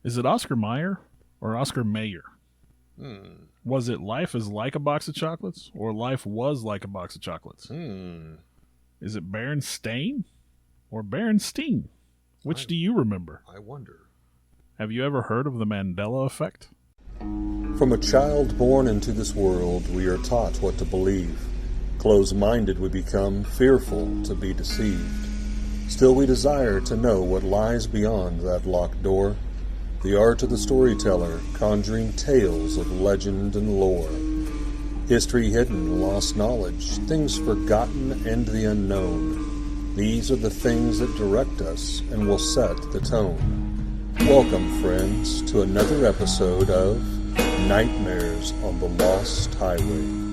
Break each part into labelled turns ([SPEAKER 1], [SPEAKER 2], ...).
[SPEAKER 1] Is it Oscar Mayer or Oscar Mayer?
[SPEAKER 2] Hmm.
[SPEAKER 1] Was it Life is like a box of chocolates or Life was like a box of chocolates? Is it Berenstain or Berenstein? Which do you remember?
[SPEAKER 2] I wonder.
[SPEAKER 1] Have you ever heard of the Mandela Effect?
[SPEAKER 3] From a child born into this world, we are taught what to believe. Close-minded we become, fearful to be deceived. Still we desire to know what lies beyond that locked door. The art of the storyteller, conjuring tales of legend and lore. History hidden, lost knowledge, things forgotten and the unknown. These are the things that direct us and will set the tone. Welcome, friends, to another episode of Nightmares on the Lost Highway.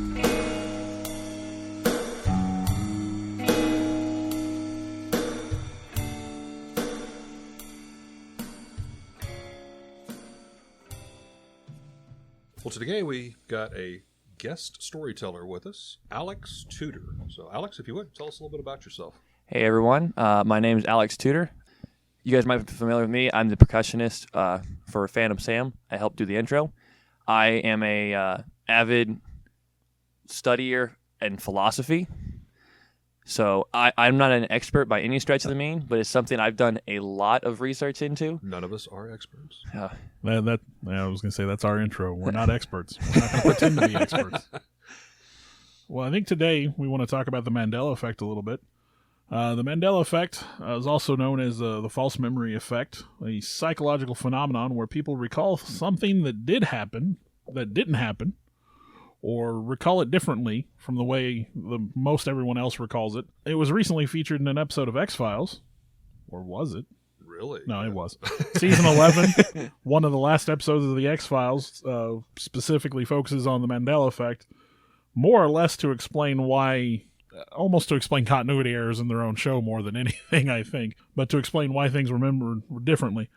[SPEAKER 2] Well, today we got a guest storyteller with us, Alex Tudor. So, Alex, if you would, tell us a little bit about yourself.
[SPEAKER 4] Hey, everyone. My name is Alex Tudor. You guys might be familiar with me. I'm the percussionist for Phantom Sam. I help do the intro. I am a avid studier in philosophy. So I'm not an expert by any stretch of the mean, but it's something I've done a lot of research into.
[SPEAKER 2] None of us are experts.
[SPEAKER 1] I was going to say that's our intro. We're not experts. We're not going to pretend to be experts. Well, I think today we want to talk about the Mandela Effect a little bit. The Mandela Effect is also known as the false memory effect, a psychological phenomenon where people recall something that did happen, that didn't happen, or recall it differently from the way most everyone else recalls it. It was recently featured in an episode of X-Files. Or was it?
[SPEAKER 2] Really?
[SPEAKER 1] No, it was. Season 11, one of the last episodes of the X-Files, specifically focuses on the Mandela Effect, more or less to explain why, almost to explain continuity errors in their own show more than anything, I think, but to explain why things were remembered differently.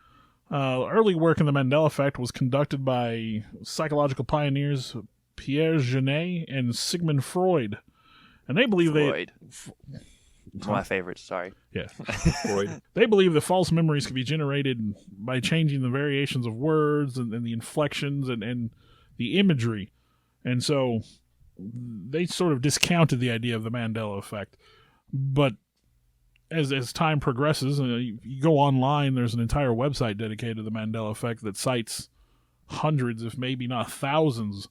[SPEAKER 1] Early work in the Mandela Effect was conducted by psychological pioneers Pierre Genet and Sigmund Freud. And they believe
[SPEAKER 4] Freud. One of my favorites, sorry.
[SPEAKER 1] Yeah.
[SPEAKER 2] Freud.
[SPEAKER 1] They believe that false memories can be generated by changing the variations of words and the inflections and the imagery. And so they sort of discounted the idea of the Mandela Effect. But as time progresses, you go online, there's an entire website dedicated to the Mandela Effect that cites hundreds, if maybe not thousands,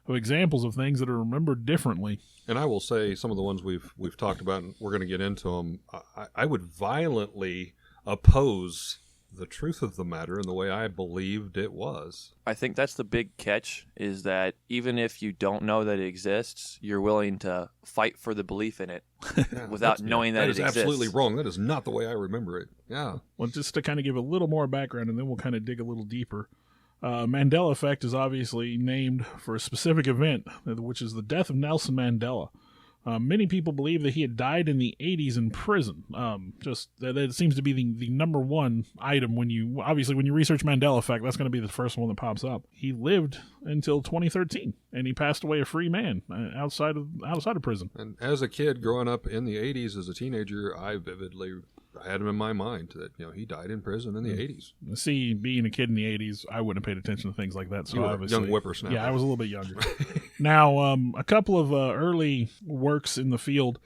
[SPEAKER 1] of examples of things that are remembered differently.
[SPEAKER 2] And I will say some of the ones we've talked about, and we're going to get into them, I would violently oppose the truth of the matter and the way I believed it was.
[SPEAKER 4] I think that's the big catch, is that even if you don't know that it exists, you're willing to fight for the belief in it without knowing that it exists.
[SPEAKER 2] That is absolutely wrong. That is not the way I remember it. Yeah.
[SPEAKER 1] Well, just to kind of give a little more background, and then we'll kind of dig a little deeper. Mandela Effect is obviously named for a specific event, which is the death of Nelson Mandela. Many people believe that he had died in the 80s in prison. Just that it seems to be the number one item when you research Mandela Effect. That's going to be the first one that pops up. He lived until 2013, and he passed away a free man outside of prison.
[SPEAKER 2] And as a kid growing up in the 80s as a teenager, I had him in my mind that he died in prison in the 80s.
[SPEAKER 1] See, being a kid in the 80s, I wouldn't have paid attention to things like that. So
[SPEAKER 2] you were
[SPEAKER 1] obviously,
[SPEAKER 2] a young whippersnapper.
[SPEAKER 1] Yeah, I was a little bit younger. Now, a couple of early works in the field,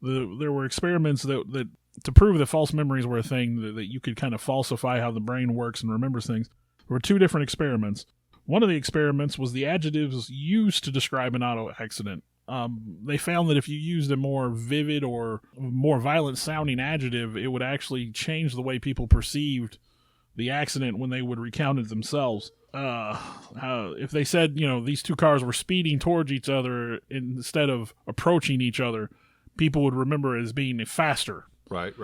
[SPEAKER 1] there were experiments that to prove that false memories were a thing, that you could kind of falsify how the brain works and remembers things. There were two different experiments. One of the experiments was the adjectives used to describe an auto accident. They found that if you used a more vivid or more violent sounding adjective, it would actually change the way people perceived the accident when they would recount it themselves. If they said, these two cars were speeding towards each other instead of approaching each other, people would remember it as being faster.
[SPEAKER 2] Right.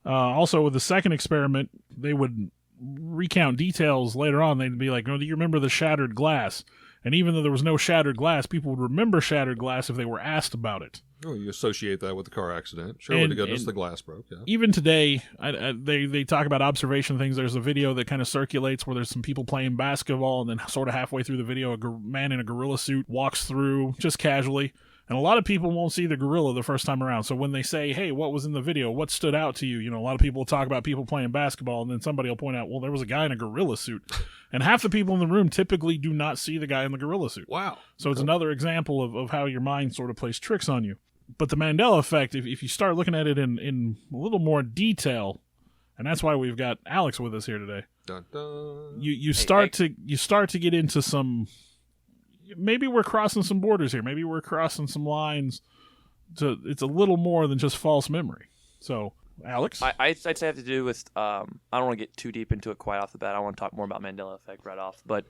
[SPEAKER 1] Also, with the second experiment, they would recount details later on. They'd be like, do you remember the shattered glass? And even though there was no shattered glass, people would remember shattered glass if they were asked about it.
[SPEAKER 2] Oh, you associate that with the car accident. Surely to goodness the glass broke, yeah.
[SPEAKER 1] Even today, they talk about observation things. There's a video that kind of circulates where there's some people playing basketball, and then sort of halfway through the video, a man in a gorilla suit walks through just casually, And a lot of people won't see the gorilla the first time around. So when they say, hey, what was in the video? What stood out to you? A lot of people will talk about people playing basketball, and then somebody will point out, well, there was a guy in a gorilla suit. And half the people in the room typically do not see the guy in the gorilla suit.
[SPEAKER 2] Wow.
[SPEAKER 1] So it's another example of how your mind sort of plays tricks on you. But the Mandela Effect, if you start looking at it in a little more detail, and that's why we've got Alex with us here today.
[SPEAKER 2] Dun, dun.
[SPEAKER 1] You start to get into some. Maybe we're crossing some borders here. Maybe we're crossing some lines. It's a little more than just false memory. So, Alex,
[SPEAKER 4] I'd say it have to do with. I don't want to get too deep into it quite off the bat. I want to talk more about Mandela Effect right off, but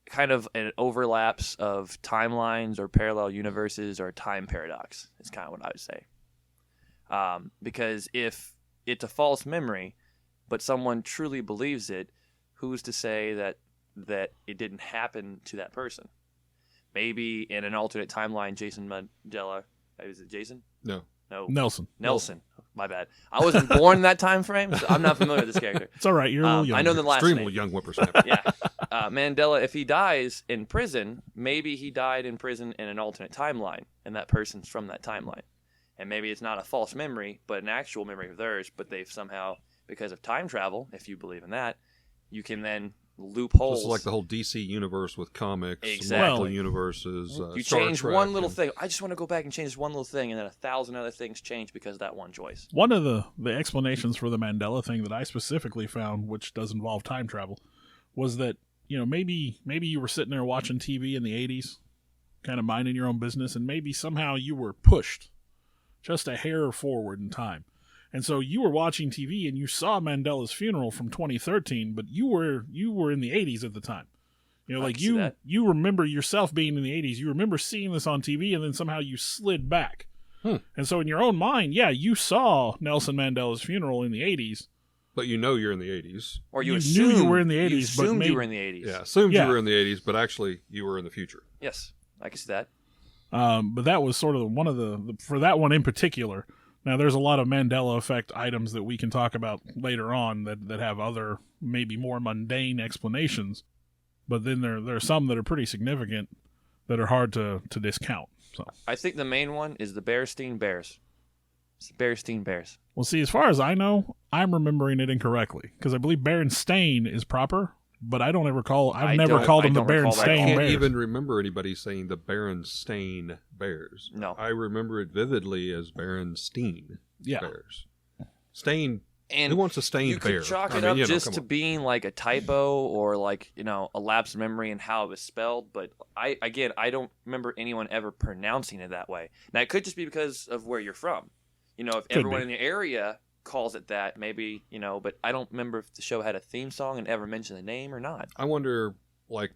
[SPEAKER 4] kind of an overlaps of timelines or parallel universes or time paradox is kind of what I would say. Because if it's a false memory, but someone truly believes it, who's to say that it didn't happen to that person? Maybe in an alternate timeline, Jason Mandela, is it Jason?
[SPEAKER 2] No.
[SPEAKER 1] Nelson.
[SPEAKER 4] My bad. I wasn't born in that time frame, so I'm not familiar with this character.
[SPEAKER 1] It's all right. You're a little young.
[SPEAKER 4] I know the last
[SPEAKER 2] Extremely
[SPEAKER 4] name.
[SPEAKER 2] young whippersnapper.
[SPEAKER 4] Yeah. Mandela, if he dies in prison, maybe he died in prison in an alternate timeline, and that person's from that timeline. And maybe it's not a false memory, but an actual memory of theirs, but they've somehow, because of time travel, if you believe in that, you can loopholes.
[SPEAKER 2] This is like the whole DC universe with comics,
[SPEAKER 4] Exactly.
[SPEAKER 2] multiple universes.
[SPEAKER 4] You
[SPEAKER 2] Star
[SPEAKER 4] change
[SPEAKER 2] Trek,
[SPEAKER 4] one little
[SPEAKER 2] and-
[SPEAKER 4] thing. I just want to go back and change this one little thing, and then 1,000 other things change because of that one choice.
[SPEAKER 1] One of the explanations for the Mandela thing that I specifically found, which does involve time travel, was that maybe you were sitting there watching TV in the 80s, kind of minding your own business, and maybe somehow you were pushed just a hair forward in time. And so you were watching TV and you saw Mandela's funeral from 2013, but you were in the 80s at the time. You remember yourself being in the 80s. You remember seeing this on TV, and then somehow you slid back. And so in your own mind, yeah, you saw Nelson Mandela's funeral in the 80s.
[SPEAKER 2] But you're in the 80s.
[SPEAKER 4] Or
[SPEAKER 1] You
[SPEAKER 4] assumed
[SPEAKER 1] knew you were in the 80s,
[SPEAKER 4] You
[SPEAKER 1] but
[SPEAKER 4] assumed
[SPEAKER 1] maybe-
[SPEAKER 4] you were in the 80s.
[SPEAKER 2] Yeah, assumed
[SPEAKER 1] Yeah.
[SPEAKER 2] you were in the 80s, but actually you were in the future.
[SPEAKER 4] Yes, I can see that.
[SPEAKER 1] But that was sort of one of the for that one in particular. Now, there's a lot of Mandela Effect items that we can talk about later on that have other, maybe more mundane explanations. But then there are some that are pretty significant that are hard to discount. So,
[SPEAKER 4] I think the main one is the Berenstein Bears. It's the Berenstein Bears.
[SPEAKER 1] well, see, as far as I know, I'm remembering it incorrectly because I believe Berenstain is proper, but I don't ever call. I've never called them the
[SPEAKER 4] don't recall that.
[SPEAKER 2] I
[SPEAKER 1] Berenstain
[SPEAKER 2] can't
[SPEAKER 1] Bears.
[SPEAKER 2] even remember anybody saying the Berenstain Bears.
[SPEAKER 4] No.
[SPEAKER 2] I remember it vividly as Berenstein
[SPEAKER 1] Yeah.
[SPEAKER 2] Bears. Stain.
[SPEAKER 4] And
[SPEAKER 2] Who wants a stained
[SPEAKER 4] you
[SPEAKER 2] bear?
[SPEAKER 4] could chalk
[SPEAKER 2] I
[SPEAKER 4] it
[SPEAKER 2] mean,
[SPEAKER 4] up
[SPEAKER 2] you know,
[SPEAKER 4] just
[SPEAKER 2] come
[SPEAKER 4] to
[SPEAKER 2] on.
[SPEAKER 4] being like a typo or like, a lapse of memory and how it was spelled. But I don't remember anyone ever pronouncing it that way. Now, it could just be because of where you're from. If everyone
[SPEAKER 1] be.
[SPEAKER 4] in the area calls it that, maybe, but I don't remember if the show had a theme song and ever mentioned the name or not.
[SPEAKER 2] I wonder, like,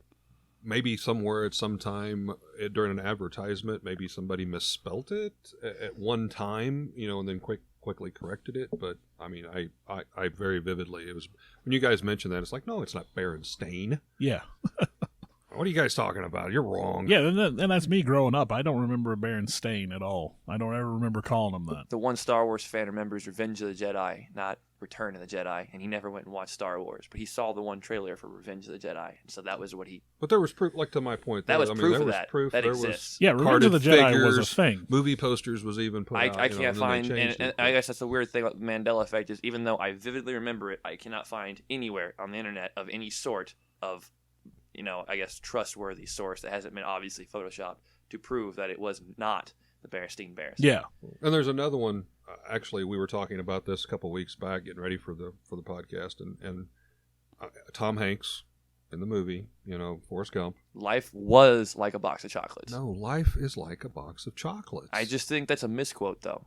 [SPEAKER 2] maybe somewhere at some time during an advertisement, maybe somebody misspelt it at one time, and then quickly corrected it. But I mean, I very vividly, it was when you guys mentioned that, it's like, no, it's not Berenstain.
[SPEAKER 1] Yeah.
[SPEAKER 2] What are you guys talking about? You're wrong.
[SPEAKER 1] Yeah, and that's me growing up. I don't remember a Berenstain at all. I don't ever remember calling him that.
[SPEAKER 4] The one Star Wars fan remembers Revenge of the Jedi, not Return of the Jedi, and he never went and watched Star Wars, but he saw the one trailer for Revenge of the Jedi, and so that was what he...
[SPEAKER 2] But there was proof, like to my point.
[SPEAKER 4] That was proof
[SPEAKER 2] there
[SPEAKER 4] of
[SPEAKER 2] was
[SPEAKER 4] that.
[SPEAKER 2] Proof,
[SPEAKER 4] That
[SPEAKER 2] there
[SPEAKER 4] exists.
[SPEAKER 1] Yeah, Revenge
[SPEAKER 2] carded
[SPEAKER 1] of the Jedi
[SPEAKER 2] figures,
[SPEAKER 1] was a thing.
[SPEAKER 2] Movie posters was even put out.
[SPEAKER 4] I can't
[SPEAKER 2] and then
[SPEAKER 4] find,
[SPEAKER 2] they changed
[SPEAKER 4] and
[SPEAKER 2] it.
[SPEAKER 4] I guess that's the weird thing about the Mandela Effect is even though I vividly remember it, I cannot find anywhere on the internet of any sort of, I guess, trustworthy source that hasn't been obviously photoshopped to prove that it was not the Berenstein Bears.
[SPEAKER 1] Yeah.
[SPEAKER 2] And there's another one. Actually, we were talking about this a couple weeks back, getting ready for the podcast, and Tom Hanks in the movie, Forrest Gump.
[SPEAKER 4] Life was like a box of chocolates.
[SPEAKER 2] No, life is like a box of chocolates.
[SPEAKER 4] I just think that's a misquote, though.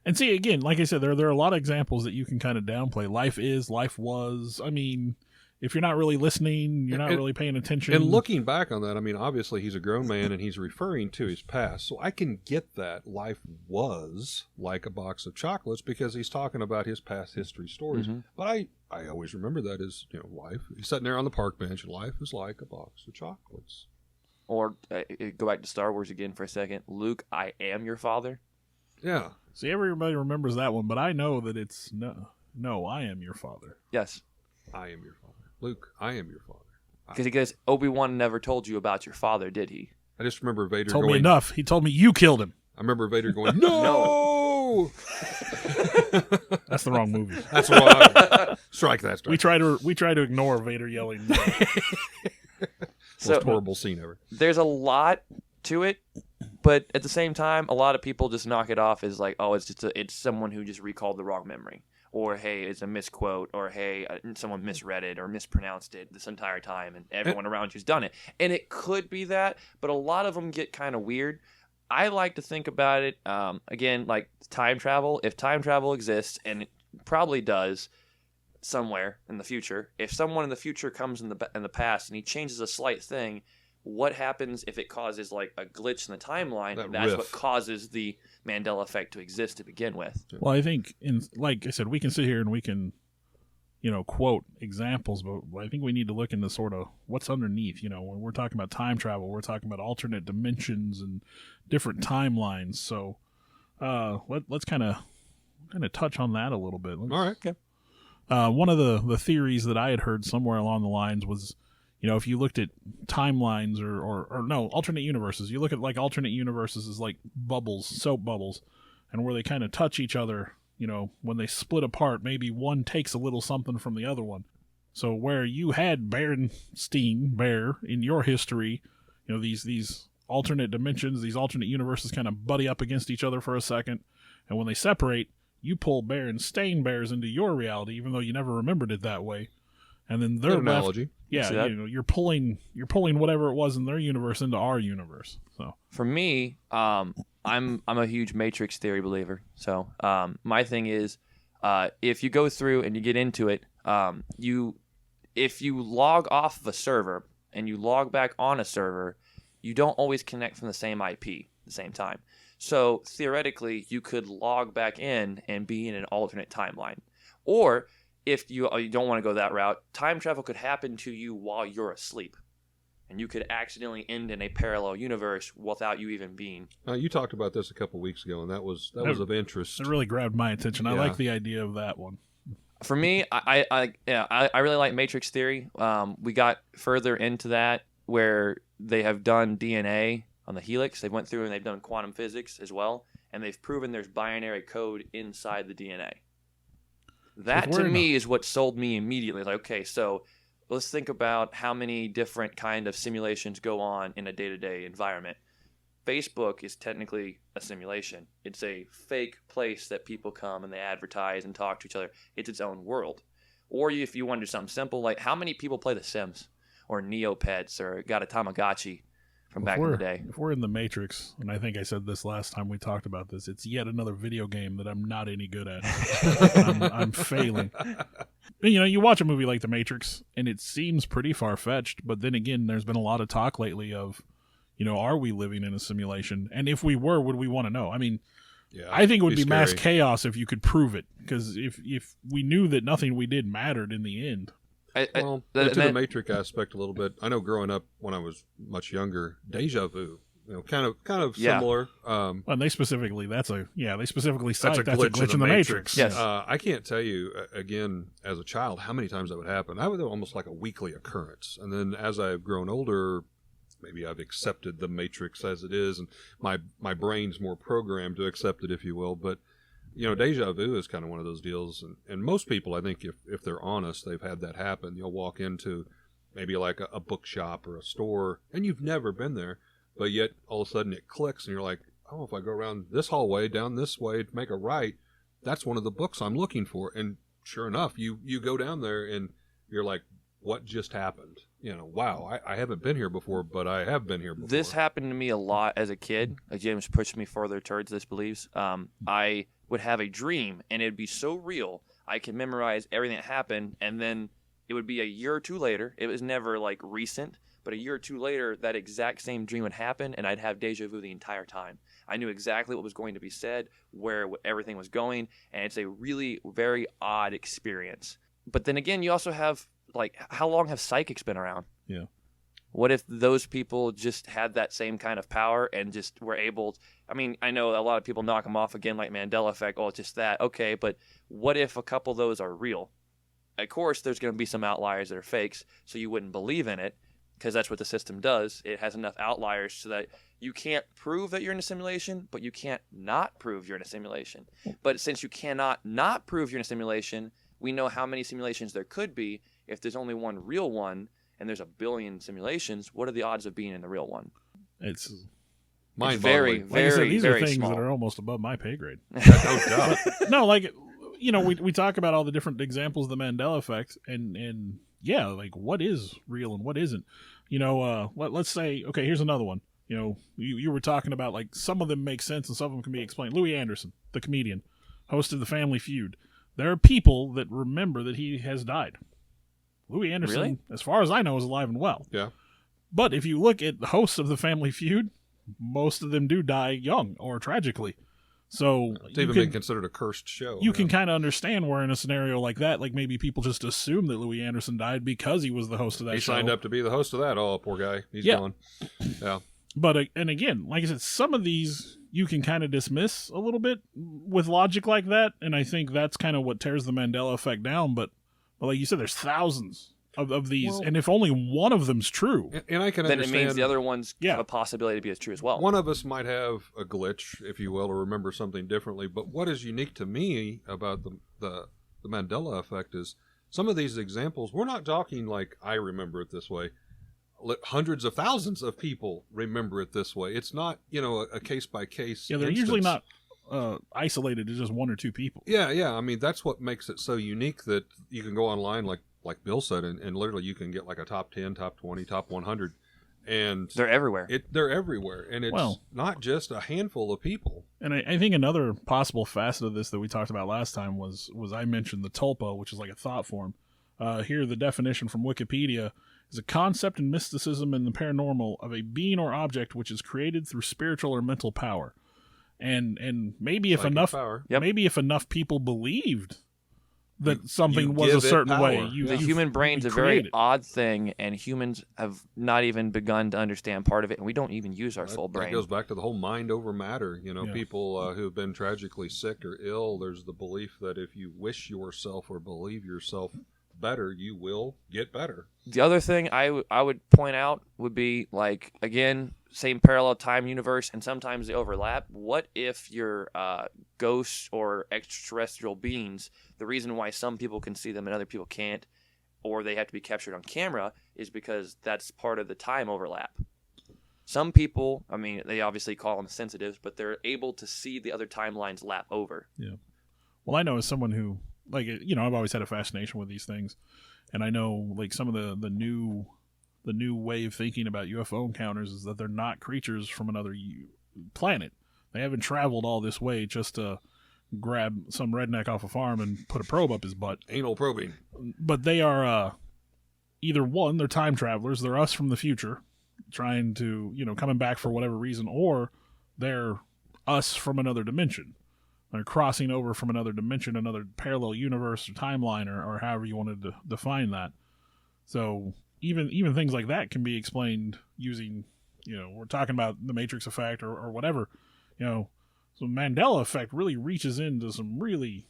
[SPEAKER 1] And see, again, like I said, there are a lot of examples that you can kind of downplay. Life is, life was. I mean, if you're not really listening, you're not really paying attention.
[SPEAKER 2] And looking back on that, I mean, obviously he's a grown man and he's referring to his past. So I can get that life was like a box of chocolates because he's talking about his past history stories.
[SPEAKER 4] Mm-hmm.
[SPEAKER 2] But I always remember that as, life. He's sitting there on the park bench and life is like a box of chocolates.
[SPEAKER 4] Or go back to Star Wars again for a second. Luke, I am your father.
[SPEAKER 2] Yeah.
[SPEAKER 1] See, everybody remembers that one, but I know that it's no, I am your father.
[SPEAKER 4] Yes.
[SPEAKER 2] I am your father. Luke, I am your father.
[SPEAKER 4] Because Obi-Wan never told you about your father, did he?
[SPEAKER 2] I just remember Vader
[SPEAKER 1] Told
[SPEAKER 2] going.
[SPEAKER 1] me enough. He told me you killed him.
[SPEAKER 2] I remember Vader going, "No."
[SPEAKER 1] That's the wrong movie.
[SPEAKER 2] That's wrong. Strike that.
[SPEAKER 1] We try to ignore Vader yelling.
[SPEAKER 2] Most horrible scene ever.
[SPEAKER 4] There's a lot to it, but at the same time, a lot of people just knock it off as like, oh, it's someone who just recalled the wrong memory, or hey, it's a misquote, or hey, someone misread it or mispronounced it this entire time, and everyone around you's done it. And it could be that, but a lot of them get kind of weird. I like to think about it again, like time travel. If time travel exists, and it probably does somewhere in the future, if someone in the future comes in the past and he changes a slight thing, what happens if it causes like a glitch in the timeline? That's what causes the Mandela Effect to exist to begin with.
[SPEAKER 1] Well, I think, like I said, we can sit here and we can, quote examples, but I think we need to look into sort of what's underneath. When we're talking about time travel, we're talking about alternate dimensions and different timelines. So let's kind of touch on that a little bit.
[SPEAKER 2] All right.
[SPEAKER 4] Okay.
[SPEAKER 1] One of the theories that I had heard somewhere along the lines was, if you looked at timelines or no, alternate universes, you look at like alternate universes as like bubbles, soap bubbles, and where they kind of touch each other, when they split apart, maybe one takes a little something from the other one. So where you had Bear in your history, these alternate dimensions, these alternate universes kind of buddy up against each other for a second, and when they separate, you pull Berenstain Bears into your reality, even though you never remembered it that way. And then they're
[SPEAKER 2] Good analogy.
[SPEAKER 1] Yeah, you're pulling whatever it was in their universe into our universe. So
[SPEAKER 4] for me, I'm a huge Matrix theory believer. So my thing is, if you go through and you get into it, if you log off of a server and you log back on a server, you don't always connect from the same IP at the same time. So theoretically, you could log back in and be in an alternate timeline. Or if you don't want to go that route, time travel could happen to you while you're asleep. And you could accidentally end in a parallel universe without you even being.
[SPEAKER 2] You talked about this a couple weeks ago, and that was of interest.
[SPEAKER 1] It really grabbed my attention.
[SPEAKER 2] Yeah.
[SPEAKER 1] I like the idea of that one.
[SPEAKER 4] For me, I really like Matrix theory. We got further into that where they have done DNA on the helix. They went through and they've done quantum physics as well, and they've proven there's binary code inside the DNA. That to me is what sold me immediately. Like, okay, so let's think about how many different kind of simulations go on in a day-to-day environment. Facebook is technically a simulation. It's a fake place that people come and they advertise and talk to each other. It's its own world. Or if you want to do something simple, like how many people play The Sims or Neopets or got a Tamagotchi from back in the day?
[SPEAKER 1] If we're in the Matrix, and I think I said this last time we talked about this, it's yet another video game that I'm not any good at. I'm failing. You watch a movie like The Matrix, and it seems pretty far-fetched, but then again, there's been a lot of talk lately of, are we living in a simulation? And if we were, would we want to know? I mean, yeah, I think it would be mass chaos if you could prove it, because if we knew that nothing we did mattered in the end.
[SPEAKER 2] To the Matrix aspect a little bit, I know growing up when I was much younger, deja vu, kind of similar.
[SPEAKER 1] And they specifically cite that's a glitch
[SPEAKER 2] in the
[SPEAKER 1] Matrix.
[SPEAKER 4] Yes.
[SPEAKER 2] I can't tell you again as a child how many times that would happen. That was almost like a weekly occurrence, and then as I've grown older, maybe I've accepted the Matrix as it is, and my brain's more programmed to accept it, if you will. But deja vu is kind of one of those deals, and most people, I think, if they're honest, they've had that happen. You'll walk into maybe like a bookshop or a store, and you've never been there, but yet all of a sudden it clicks, and you're like, oh, if I go around this hallway, down this way, make a right, that's one of the books I'm looking for. And sure enough, you go down there, and you're like, what just happened? Wow, I haven't been here before, but I have been here before.
[SPEAKER 4] This happened to me a lot as a kid. James pushed me further towards this beliefs. I would have a dream, and it'd be so real, I could memorize everything that happened, and then it would be a year or two later. It was never like recent, but a year or two later, that exact same dream would happen, and I'd have deja vu the entire time. I knew exactly what was going to be said, where everything was going, and it's a really very odd experience. But then again, you also have, like, how long have psychics been around?
[SPEAKER 1] Yeah.
[SPEAKER 4] What if those people just had that same kind of power and just were able I mean, I know a lot of people knock them off again, like Mandela Effect. Oh, it's just that. Okay, but what if a couple of those are real? Of course, there's going to be some outliers that are fakes, so you wouldn't believe in it. because that's what the system does. It has enough outliers so that you can't prove that you're in a simulation, but you can't not prove you're in a simulation. But since you cannot not prove you're in a simulation, we know how many simulations there could be. If there's only one real one and there's a billion simulations, what are the odds of being in the real one?
[SPEAKER 1] It's
[SPEAKER 4] Very,
[SPEAKER 1] like I said,
[SPEAKER 4] very,
[SPEAKER 1] these
[SPEAKER 4] very
[SPEAKER 1] are things
[SPEAKER 4] small.
[SPEAKER 1] that are almost above my pay grade.
[SPEAKER 2] No doubt.
[SPEAKER 1] No, like, you know, we talk about all the different examples of the Mandela Effect, and yeah, like what is real and what isn't. You know, let's say, okay, here's another one. You know, you were talking about like some of them make sense and some of them can be explained. Louis Anderson, the comedian, hosted the Family Feud. There are people that remember that he has died. Louis Anderson,
[SPEAKER 4] Really?
[SPEAKER 1] as far as I know, is alive and well.
[SPEAKER 2] Yeah.
[SPEAKER 1] But if you look at the hosts of the Family Feud, most of them do die young or tragically. So
[SPEAKER 2] It's even been considered a cursed show.
[SPEAKER 1] you can kind of understand where in a scenario like that, like maybe people just assume that Louis Anderson died because he was the host of that
[SPEAKER 2] He
[SPEAKER 1] show.
[SPEAKER 2] signed up to be the host of that. Oh, poor guy. He's
[SPEAKER 1] Yeah.
[SPEAKER 2] gone. Yeah.
[SPEAKER 1] But and again, like I said, some of these you can kind of dismiss a little bit with logic like that, and I think that's kind of what tears the Mandela Effect down. But like you said, there's thousands of these,
[SPEAKER 2] Well,
[SPEAKER 1] and if only one of them's true,
[SPEAKER 2] And I can
[SPEAKER 4] Then
[SPEAKER 2] understand.
[SPEAKER 4] it means the other ones
[SPEAKER 1] Yeah.
[SPEAKER 4] have a possibility to be as true as well.
[SPEAKER 2] One of us might have a glitch, if you will, or remember something differently. But what is unique to me about the Mandela Effect is some of these examples, we're not talking like I remember it this way. Hundreds of thousands of people remember it this way. It's not, a case-by-case
[SPEAKER 1] yeah, they're
[SPEAKER 2] instance.
[SPEAKER 1] usually not isolated to just one or two people.
[SPEAKER 2] Yeah. I mean, that's what makes it so unique that you can go online, like Bill said, and literally you can get like a top 10, top 20, top 100. And
[SPEAKER 4] They're everywhere.
[SPEAKER 2] they're everywhere. And it's not just a handful of people.
[SPEAKER 1] And I think another possible facet of this that we talked about last time was I mentioned the tulpa, which is like a thought form. Here, the definition from Wikipedia is a concept in mysticism and the paranormal of a being or object which is created through spiritual or mental power. And maybe if
[SPEAKER 2] Psychic
[SPEAKER 1] enough
[SPEAKER 2] power.
[SPEAKER 4] Yep.
[SPEAKER 1] maybe if enough people believed that something
[SPEAKER 2] you
[SPEAKER 1] was a
[SPEAKER 2] give it
[SPEAKER 1] certain
[SPEAKER 2] power.
[SPEAKER 1] way,
[SPEAKER 2] Yeah.
[SPEAKER 4] The human brain's a
[SPEAKER 1] create
[SPEAKER 4] very
[SPEAKER 1] it.
[SPEAKER 4] odd thing, and humans have not even begun to understand part of it, and we don't even use our full
[SPEAKER 2] That
[SPEAKER 4] brain.
[SPEAKER 2] goes back to the whole mind over matter.
[SPEAKER 1] Yeah.
[SPEAKER 2] People who have been tragically sick or ill, there's the belief that if you wish yourself or believe yourself better, you will get better.
[SPEAKER 4] The other thing I would point out would be, like, again, same parallel time universe, and sometimes they overlap. What if you're ghosts or extraterrestrial beings? The reason why some people can see them and other people can't, or they have to be captured on camera, is because that's part of the time overlap. Some people, I mean, they obviously call them sensitives, but they're able to see the other timelines lap over.
[SPEAKER 1] Well, I know as someone who, like, I've always had a fascination with these things, and I know, like, some of the new way of thinking about UFO encounters is that they're not creatures from another planet. They haven't traveled all this way just to grab some redneck off a farm and put a probe up his butt.
[SPEAKER 2] Anal probing.
[SPEAKER 1] But they are either one, they're time travelers, they're us from the future, trying to, coming back for whatever reason, or they're us from another dimension. They're crossing over from another dimension, another parallel universe or timeline, or however you wanted to define that. So even things like that can be explained using, we're talking about the Matrix effect or whatever, So Mandela Effect really reaches into some really,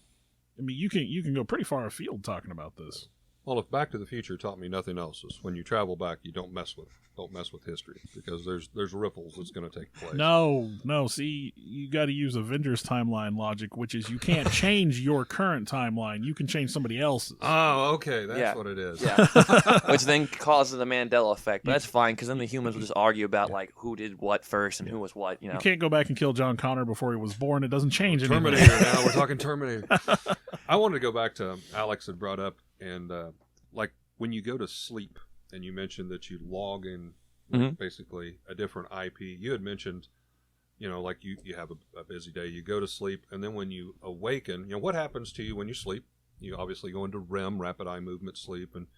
[SPEAKER 1] I mean, you can go pretty far afield talking about this.
[SPEAKER 2] Well, if Back to the Future taught me nothing else, is when you travel back, you don't mess with history, because there's ripples that's going to take place.
[SPEAKER 1] No. See, you got to use Avengers timeline logic, which is you can't change your current timeline. You can change somebody else's.
[SPEAKER 2] Oh, okay, that's
[SPEAKER 4] Yeah.
[SPEAKER 2] what it is.
[SPEAKER 4] Yeah, which then causes the Mandela effect. But that's fine, because then the humans will just argue about like who did what first and who was what.
[SPEAKER 1] You can't go back and kill John Connor before he was born. It doesn't change anything.
[SPEAKER 2] Terminator now. We're talking Terminator. I wanted to go back to Alex had brought up, and like when you go to sleep, and you mentioned that you log in with basically a different IP. You had mentioned, like you have a busy day, you go to sleep, and then when you awaken, what happens to you when you sleep? You obviously go into REM, rapid eye movement sleep, and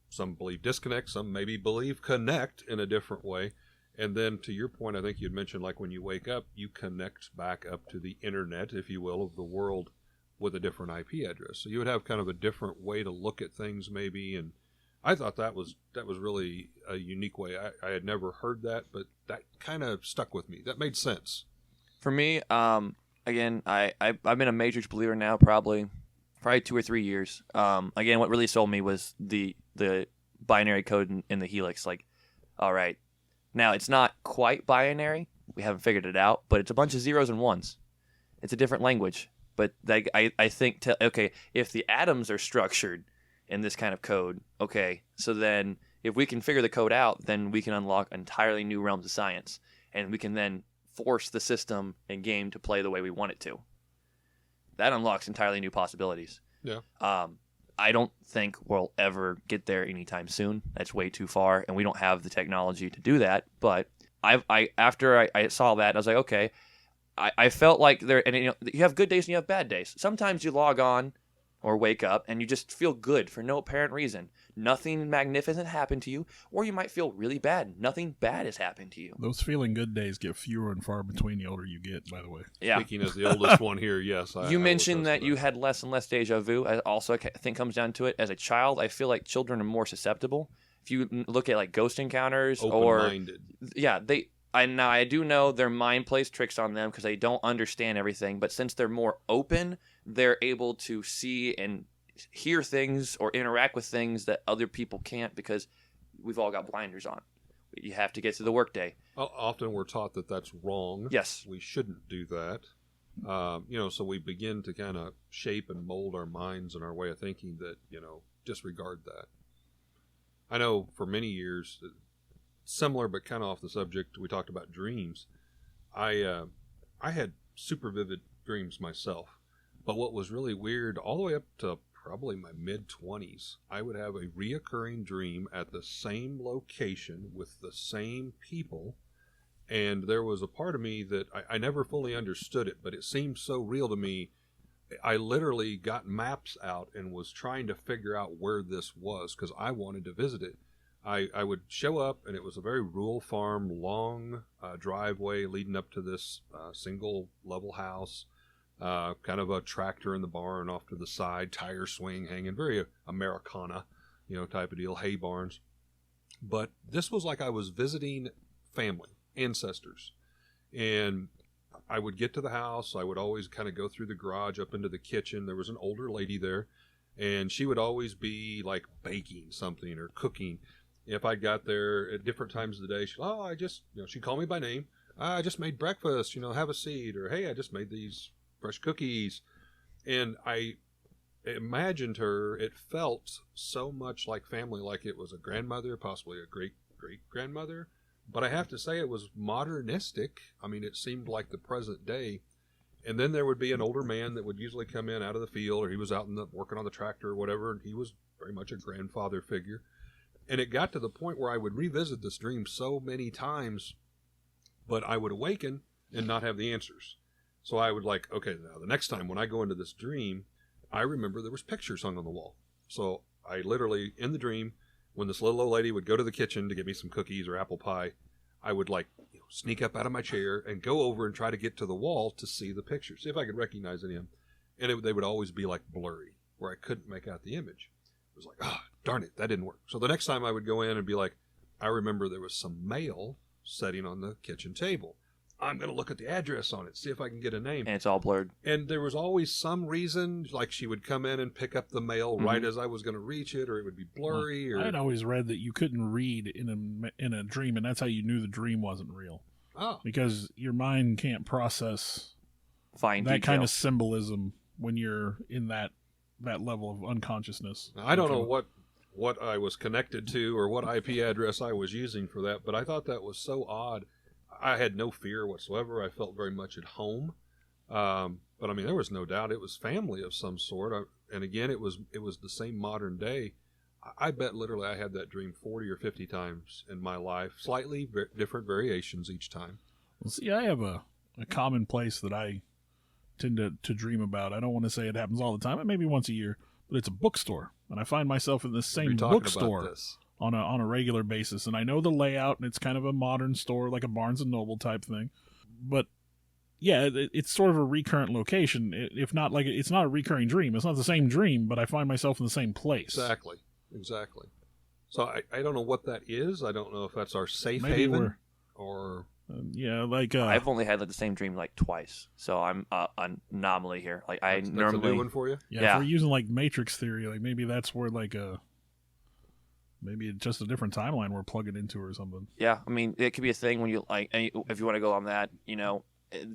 [SPEAKER 2] some believe disconnect, some maybe believe connect in a different way. And then to your point, I think you'd mentioned, like when you wake up, you connect back up to the internet, if you will, of the world with a different IP address. So you would have kind of a different way to look at things maybe. And I thought that was really a unique way. I had never heard that, but that kind of stuck with me. That made sense.
[SPEAKER 4] For me, again, I've been a Matrix believer now probably 2 or 3 years. Again, what really sold me was the binary code in the helix. Like, all right, now it's not quite binary. We haven't figured it out, but it's a bunch of zeros and ones. It's a different language. But I think, okay, if the atoms are structured in this kind of code, okay, so then if we can figure the code out, then we can unlock entirely new realms of science. And we can then force the system and game to play the way we want it to. That unlocks entirely new possibilities.
[SPEAKER 2] Yeah.
[SPEAKER 4] I don't think we'll ever get there anytime soon. That's way too far, and we don't have the technology to do that. But after I saw that, I was like, okay, I felt like there, and you have good days and you have bad days. Sometimes you log on or wake up and you just feel good for no apparent reason. Nothing magnificent happened to you, or you might feel really bad. Nothing bad has happened to you.
[SPEAKER 1] Those feeling good days get fewer and far between the older you get, by the way.
[SPEAKER 4] Yeah.
[SPEAKER 2] Speaking as the oldest one here, yes.
[SPEAKER 4] You mentioned that you had less and less deja vu. I also think comes down to it. As a child, I feel like children are more susceptible. If you look at like ghost encounters
[SPEAKER 2] open-minded.
[SPEAKER 4] Yeah, I do know their mind plays tricks on them because they don't understand everything. But since they're more open, they're able to see and hear things or interact with things that other people can't because we've all got blinders on. You have to get to the workday.
[SPEAKER 2] Often we're taught that that's wrong.
[SPEAKER 4] Yes.
[SPEAKER 2] We shouldn't do that. So we begin to kind of shape and mold our minds and our way of thinking that, disregard that. I know for many years, similar but kind of off the subject, we talked about dreams. I had super vivid dreams myself. But what was really weird, all the way up to probably my mid-20s, I would have a reoccurring dream at the same location with the same people. And there was a part of me that I never fully understood it, but it seemed so real to me. I literally got maps out and was trying to figure out where this was because I wanted to visit it. I would show up, and it was a very rural farm, long driveway leading up to this single-level house. Kind of a tractor in the barn off to the side, tire swing hanging, very Americana, type of deal, hay barns. But this was like I was visiting family, ancestors. And I would get to the house. I would always kind of go through the garage up into the kitchen. There was an older lady there, and she would always be like baking something or cooking. If I got there at different times of the day, she'd call me by name. I just made breakfast, have a seat. Or, hey, I just made these fresh cookies. And I imagined her. It felt so much like family, like it was a grandmother, possibly a great-great-grandmother. But I have to say it was modernistic. I mean, it seemed like the present day. And then there would be an older man that would usually come in out of the field, or he was out working on the tractor or whatever, and he was very much a grandfather figure. And it got to the point where I would revisit this dream so many times, but I would awaken and not have the answers. So I would okay, now the next time when I go into this dream, I remember there was pictures hung on the wall. So I literally, in the dream, when this little old lady would go to the kitchen to get me some cookies or apple pie, I would sneak up out of my chair and go over and try to get to the wall to see the pictures, see if I could recognize any of them. And they would always be blurry, where I couldn't make out the image. It was darn it, that didn't work. So the next time I would go in and be I remember there was some mail sitting on the kitchen table. I'm going to look at the address on it, see if I can get a name.
[SPEAKER 4] And it's all blurred.
[SPEAKER 2] And there was always some reason, she would come in and pick up the mail right as I was going to reach it, or it would be blurry.
[SPEAKER 1] I'd always read that you couldn't read in a dream, and that's how you knew the dream wasn't real.
[SPEAKER 2] Oh.
[SPEAKER 1] Because your mind can't process
[SPEAKER 4] Fine
[SPEAKER 1] that
[SPEAKER 4] detail.
[SPEAKER 1] kind of symbolism when you're in that level of unconsciousness.
[SPEAKER 2] Now, I don't know what I was connected to or what IP address I was using for that, but I thought that was so odd. I had no fear whatsoever. I felt very much at home. But I mean, there was no doubt it was family of some sort. And again, it was the same modern day. I bet literally I had that dream 40 or 50 times in my life, slightly different variations each time.
[SPEAKER 1] Well, see, I have a common place that I tend to dream about. I don't want to say it happens all the time, maybe once a year, but it's a bookstore. And I find myself in this same bookstore on a regular basis. And I know the layout, and it's kind of a modern store, like a Barnes & Noble type thing. But yeah, it's sort of a recurrent location. If not, it's not a recurring dream. It's not the same dream, but I find myself in the same place.
[SPEAKER 2] Exactly. So I don't know what that is. I don't know if that's our safe
[SPEAKER 1] Maybe
[SPEAKER 2] haven or...
[SPEAKER 4] I've only had the same dream twice, so I'm an anomaly here.
[SPEAKER 2] That's a new one for you.
[SPEAKER 1] Yeah. If we're using Matrix theory, maybe that's where Maybe it's just a different timeline we're plugging into or something.
[SPEAKER 4] Yeah, I mean, it could be a thing when you like, if you want to go on that,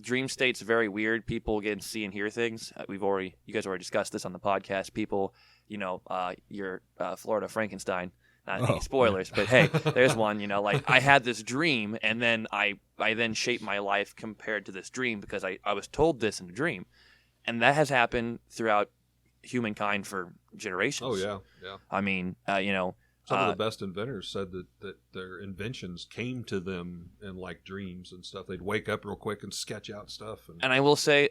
[SPEAKER 4] dream state's very weird. People can see and hear things. You guys already discussed this on the podcast. People, your Florida Frankenstein. Not any spoilers, but hey, there's one. Like I had this dream, and then I then shaped my life compared to this dream because I was told this in a dream, and that has happened throughout humankind for generations.
[SPEAKER 2] Oh yeah.
[SPEAKER 4] I mean,
[SPEAKER 2] Some of the best inventors said that their inventions came to them in like dreams and stuff. They'd wake up real quick and sketch out stuff. And
[SPEAKER 4] I will say,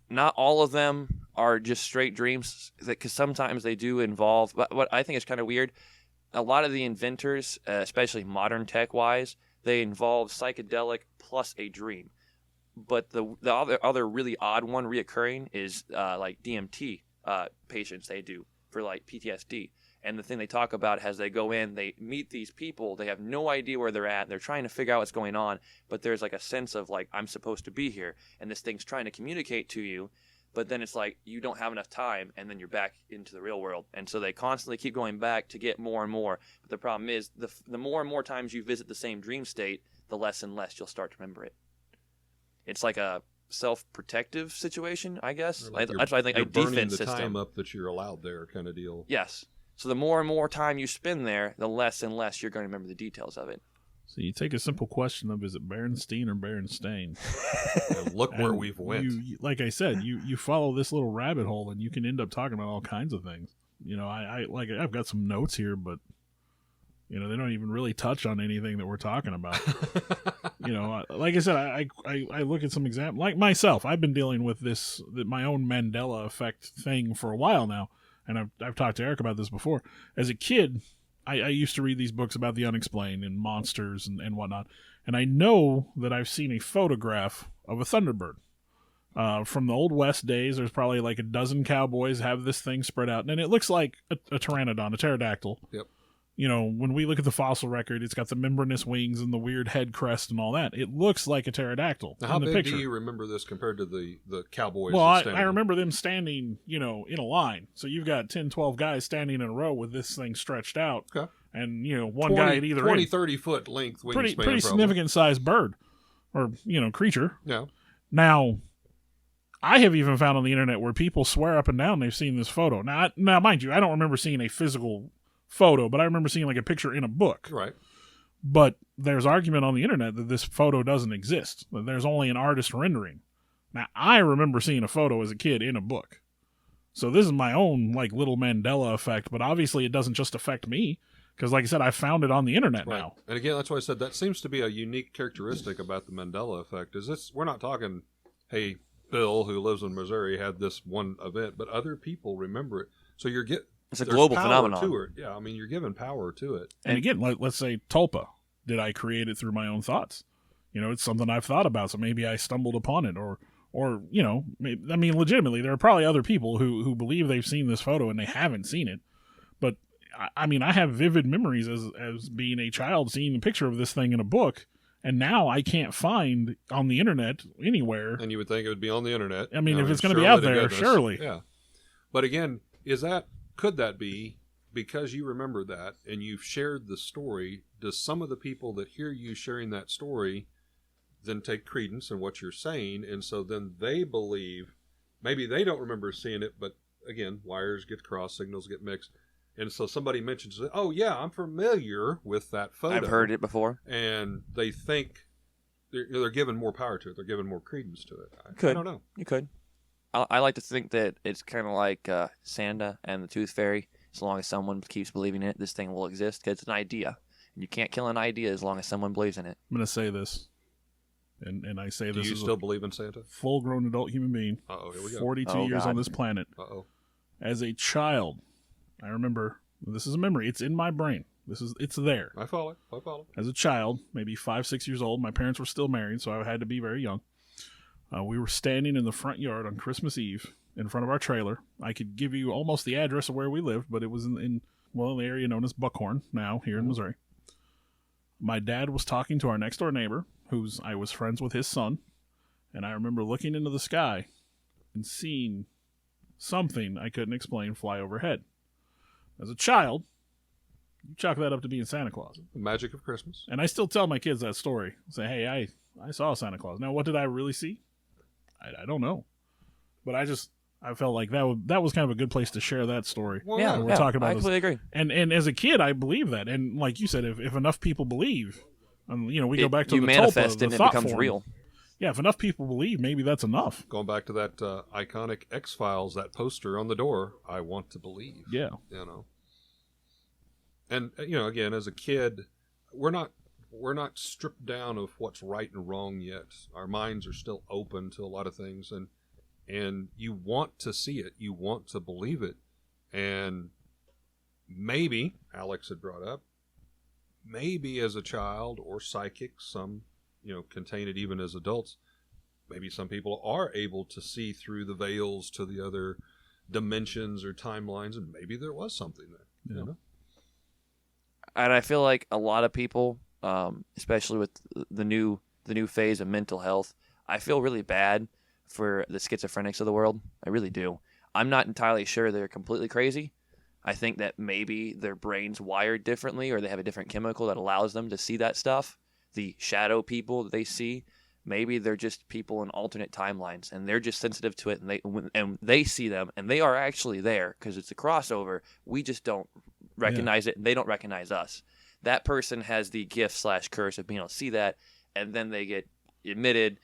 [SPEAKER 4] not all of them are just straight dreams, because sometimes they do involve. But what I think is kind of weird, a lot of the inventors, especially modern tech-wise, they involve psychedelic plus a dream. But the other really odd one reoccurring is like DMT patients they do for like PTSD. And the thing they talk about as they go in, they meet these people, they have no idea where they're at, they're trying to figure out what's going on, but there's like a sense of like, I'm supposed to be here, and this thing's trying to communicate to you, but then it's like, you don't have enough time, and then you're back into the real world. And so they constantly keep going back to get more and more. But the problem is, the more and more times you visit the same dream state, the less and less you'll start to remember it. It's like a self-protective situation, I guess.
[SPEAKER 2] Like
[SPEAKER 4] That's why I think a
[SPEAKER 2] burning
[SPEAKER 4] defense
[SPEAKER 2] the
[SPEAKER 4] system.
[SPEAKER 2] time up that you're allowed there kind of deal.
[SPEAKER 4] Yes. So the more and more time you spend there, the less and less you're going to remember the details of it.
[SPEAKER 1] So you take a simple question of, is it Berenstain or Berenstain?
[SPEAKER 2] And look where we've went.
[SPEAKER 1] Like I said, you follow this little rabbit hole and you can end up talking about all kinds of things. I've got some notes here, but they don't even really touch on anything that we're talking about. Like I said, I look at some examples. Like myself, I've been dealing with my own Mandela Effect thing for a while now. And I've talked to Eric about this before. As a kid, I used to read these books about the unexplained and monsters and whatnot. And I know that I've seen a photograph of a thunderbird. From the Old West days, there's probably like a dozen cowboys have this thing spread out. And it looks like a pteranodon, a pterodactyl.
[SPEAKER 2] Yep.
[SPEAKER 1] When we look at the fossil record, it's got the membranous wings and the weird head crest and all that. It looks like a pterodactyl.
[SPEAKER 2] Now, how
[SPEAKER 1] in the
[SPEAKER 2] big
[SPEAKER 1] picture.
[SPEAKER 2] do you remember this compared to the cowboys?
[SPEAKER 1] Well, I remember them standing, in a line. So you've got 10, 12 guys standing in a row with this thing stretched out.
[SPEAKER 2] Okay.
[SPEAKER 1] And, one guy at either
[SPEAKER 2] 20,
[SPEAKER 1] end.
[SPEAKER 2] 30-foot length wingspan.
[SPEAKER 1] Pretty significant sized bird or, creature.
[SPEAKER 2] Yeah.
[SPEAKER 1] Now, I have even found on the internet where people swear up and down they've seen this photo. Now, mind you, I don't remember seeing a physical photo, but I remember seeing like a picture in a book.
[SPEAKER 2] Right.
[SPEAKER 1] But there's argument on the internet that this photo doesn't exist, that there's only an artist rendering. Now, I remember seeing a photo as a kid in a book. So this is my own like little Mandela effect, but obviously it doesn't just affect me, because like I said, I found it on the internet
[SPEAKER 2] right.
[SPEAKER 1] now.
[SPEAKER 2] And again, that's why I said that seems to be a unique characteristic about the Mandela effect. We're not talking, hey, Bill, who lives in Missouri, had this one event, but other people remember it. So
[SPEAKER 4] it's a global phenomenon.
[SPEAKER 2] To it. Yeah, I mean, you're giving power to it.
[SPEAKER 1] And again, let's say Tulpa. Did I create it through my own thoughts? It's something I've thought about, so maybe I stumbled upon it, or legitimately, there are probably other people who believe they've seen this photo and they haven't seen it. But I have vivid memories as being a child seeing a picture of this thing in a book, and now I can't find on the internet anywhere.
[SPEAKER 2] And you would think it would be on the internet.
[SPEAKER 1] If it's going to be out there, surely.
[SPEAKER 2] Yeah. But again, could that be because you remember that and you've shared the story? Does some of the people that hear you sharing that story then take credence in what you're saying, and so then they believe? Maybe they don't remember seeing it, but again, wires get crossed, signals get mixed, and so somebody mentions it. Oh yeah, I'm familiar with that photo.
[SPEAKER 4] I've heard it before,
[SPEAKER 2] and they think they're giving more power to it. They're giving more credence to it. I don't know.
[SPEAKER 4] You could. I like to think that it's kind of like Santa and the Tooth Fairy. As long as someone keeps believing in it, this thing will exist, because it's an idea. And you can't kill an idea as long as someone believes in it.
[SPEAKER 1] I'm going to say this, and I say this.
[SPEAKER 2] Do you still believe in Santa?
[SPEAKER 1] Full-grown adult human being.
[SPEAKER 2] Uh-oh, here we go.
[SPEAKER 1] 42 years on this planet.
[SPEAKER 2] Uh-oh.
[SPEAKER 1] As a child, I remember, this is a memory. It's in my brain. It's there.
[SPEAKER 2] I follow.
[SPEAKER 1] As a child, maybe 5, 6 years old, my parents were still married, so I had to be very young. We were standing in the front yard on Christmas Eve in front of our trailer. I could give you almost the address of where we lived, but it was in the area known as Buckhorn, now here in Missouri. My dad was talking to our next door neighbor, I was friends with his son, and I remember looking into the sky and seeing something I couldn't explain fly overhead. As a child, You chalk that up to being Santa Claus.
[SPEAKER 2] The magic of Christmas.
[SPEAKER 1] And I still tell my kids that story. Say, hey, I saw Santa Claus. Now, what did I really see? I don't know. But I felt like that was kind of a good place to share that story.
[SPEAKER 2] Well,
[SPEAKER 4] Yeah,
[SPEAKER 1] we're talking about
[SPEAKER 4] I completely agree.
[SPEAKER 1] And as a kid, I believe that. And like you said, if enough people believe, we go back to
[SPEAKER 4] you
[SPEAKER 1] the
[SPEAKER 4] manifest
[SPEAKER 1] tulpa,
[SPEAKER 4] it
[SPEAKER 1] the
[SPEAKER 4] and it
[SPEAKER 1] thought
[SPEAKER 4] becomes
[SPEAKER 1] form.
[SPEAKER 4] real.
[SPEAKER 1] Yeah, if enough people believe, maybe that's enough.
[SPEAKER 2] Going back to that iconic X-Files, that poster on the door, I want to believe.
[SPEAKER 1] Yeah.
[SPEAKER 2] And again, as a kid, we're not stripped down of what's right and wrong yet. Our minds are still open to a lot of things, and you want to see it, you want to believe it, and maybe Alex had brought up, maybe as a child or psychic, some contain it even as adults. Maybe some people are able to see through the veils to the other dimensions or timelines, and maybe there was something there.
[SPEAKER 1] Yeah.
[SPEAKER 4] And I feel like a lot of people, especially with the new phase of mental health, I feel really bad for the schizophrenics of the world. I really do. I'm not entirely sure they're completely crazy. I think that maybe their brain's wired differently, or they have a different chemical that allows them to see that stuff. The shadow people that they see, maybe they're just people in alternate timelines, and they're just sensitive to it, and they see them, and they are actually there because it's a crossover. We just don't recognize it, and they don't recognize us. That person has the gift/curse of being able to see that, and then they get admitted,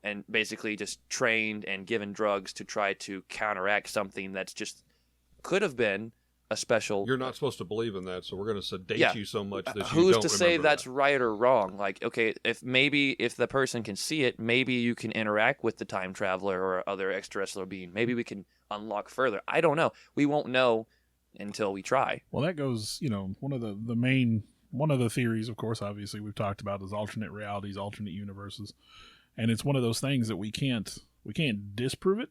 [SPEAKER 4] and basically just trained and given drugs to try to counteract something that's just could have been a special.
[SPEAKER 2] You're not supposed to believe in that, so we're going to sedate you so much that you
[SPEAKER 4] Who's
[SPEAKER 2] don't
[SPEAKER 4] to say
[SPEAKER 2] remember
[SPEAKER 4] that's
[SPEAKER 2] that.
[SPEAKER 4] right or wrong? Like, okay, if the person can see it, maybe you can interact with the time traveler or other extraterrestrial being. Maybe we can unlock further. I don't know. We won't know until we try.
[SPEAKER 1] Well, that goes, one of the theories, of course, obviously we've talked about is alternate realities, alternate universes. And it's one of those things that we can't disprove it.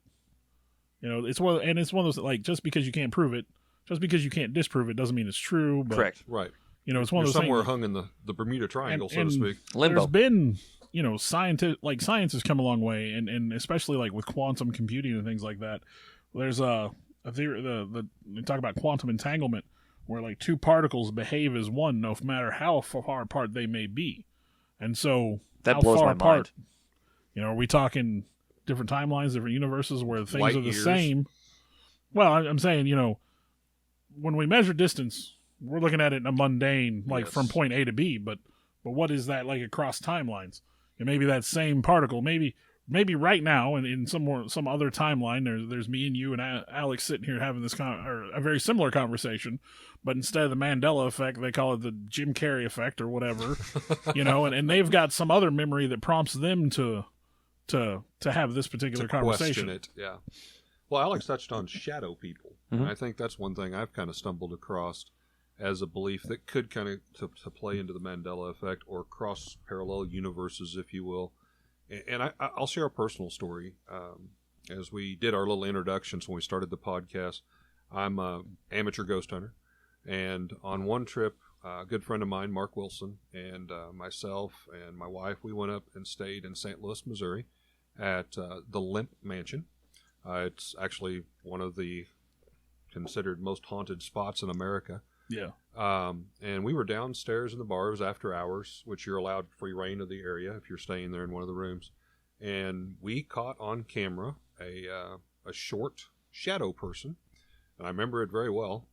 [SPEAKER 1] It's one of those, like, just because you can't prove it, just because you can't disprove it doesn't mean it's true. But,
[SPEAKER 4] Correct.
[SPEAKER 2] Right.
[SPEAKER 1] It's one
[SPEAKER 2] You're
[SPEAKER 1] of those
[SPEAKER 2] somewhere
[SPEAKER 1] things.
[SPEAKER 2] hung in the Bermuda Triangle, so to
[SPEAKER 1] and
[SPEAKER 2] speak.
[SPEAKER 4] Limbo.
[SPEAKER 1] There's been, science has come a long way, and especially like with quantum computing and things like that. There's a theory, they talk about quantum entanglement, where like two particles behave as one, no matter how far apart they may be. And so
[SPEAKER 4] That
[SPEAKER 1] how
[SPEAKER 4] blows
[SPEAKER 1] far
[SPEAKER 4] my
[SPEAKER 1] apart,
[SPEAKER 4] mind.
[SPEAKER 1] Are we talking different timelines, different universes where things
[SPEAKER 2] Light
[SPEAKER 1] are the
[SPEAKER 2] years.
[SPEAKER 1] same? Well, I'm saying, when we measure distance, we're looking at it in a mundane, like
[SPEAKER 2] Yes.
[SPEAKER 1] from point A to B, but what is that like across timelines? And maybe that same particle, maybe right now, and in some other timeline, there's me and you and Alex sitting here having this or a very similar conversation, but instead of the Mandela Effect, they call it the Jim Carrey Effect or whatever, and they've got some other memory that prompts them to have this particular
[SPEAKER 2] To
[SPEAKER 1] conversation.
[SPEAKER 2] question it, yeah. Well, Alex touched on shadow people, and I think that's one thing I've kind of stumbled across as a belief that could kind of to play into the Mandela Effect or cross parallel universes, if you will. And I'll share a personal story. As we did our little introductions when we started the podcast, I'm an amateur ghost hunter, and on one trip, a good friend of mine, Mark Wilson, and myself and my wife, we went up and stayed in St. Louis, Missouri, at the Limp Mansion. It's actually one of the considered most haunted spots in America.
[SPEAKER 1] Yeah.
[SPEAKER 2] And we were downstairs in the bar. It was after hours, which you're allowed free reign of the area if you're staying there in one of the rooms. And we caught on camera a short shadow person, and I remember it very well.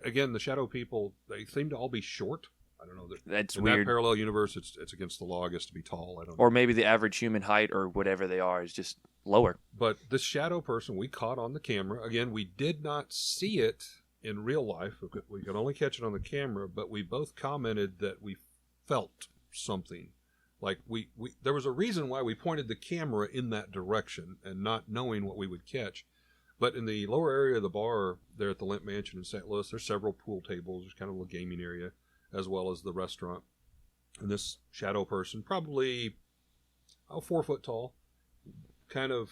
[SPEAKER 2] Again, the shadow people, they seem to all be short. I don't know.
[SPEAKER 4] That's
[SPEAKER 2] in
[SPEAKER 4] weird.
[SPEAKER 2] that parallel universe, it's against the law, I guess, to be tall. I don't know.
[SPEAKER 4] Or maybe the average human height or whatever they are is just lower.
[SPEAKER 2] But this shadow person we caught on the camera. Again, we did not see it in real life. We could only catch it on the camera, but we both commented that we felt something. Like there was a reason why we pointed the camera in that direction and not knowing what we would catch. But in the lower area of the bar there at the Limp Mansion in St. Louis, there's several pool tables. There's kind of a little gaming area as well as the restaurant. And this shadow person, probably 4 foot tall, kind of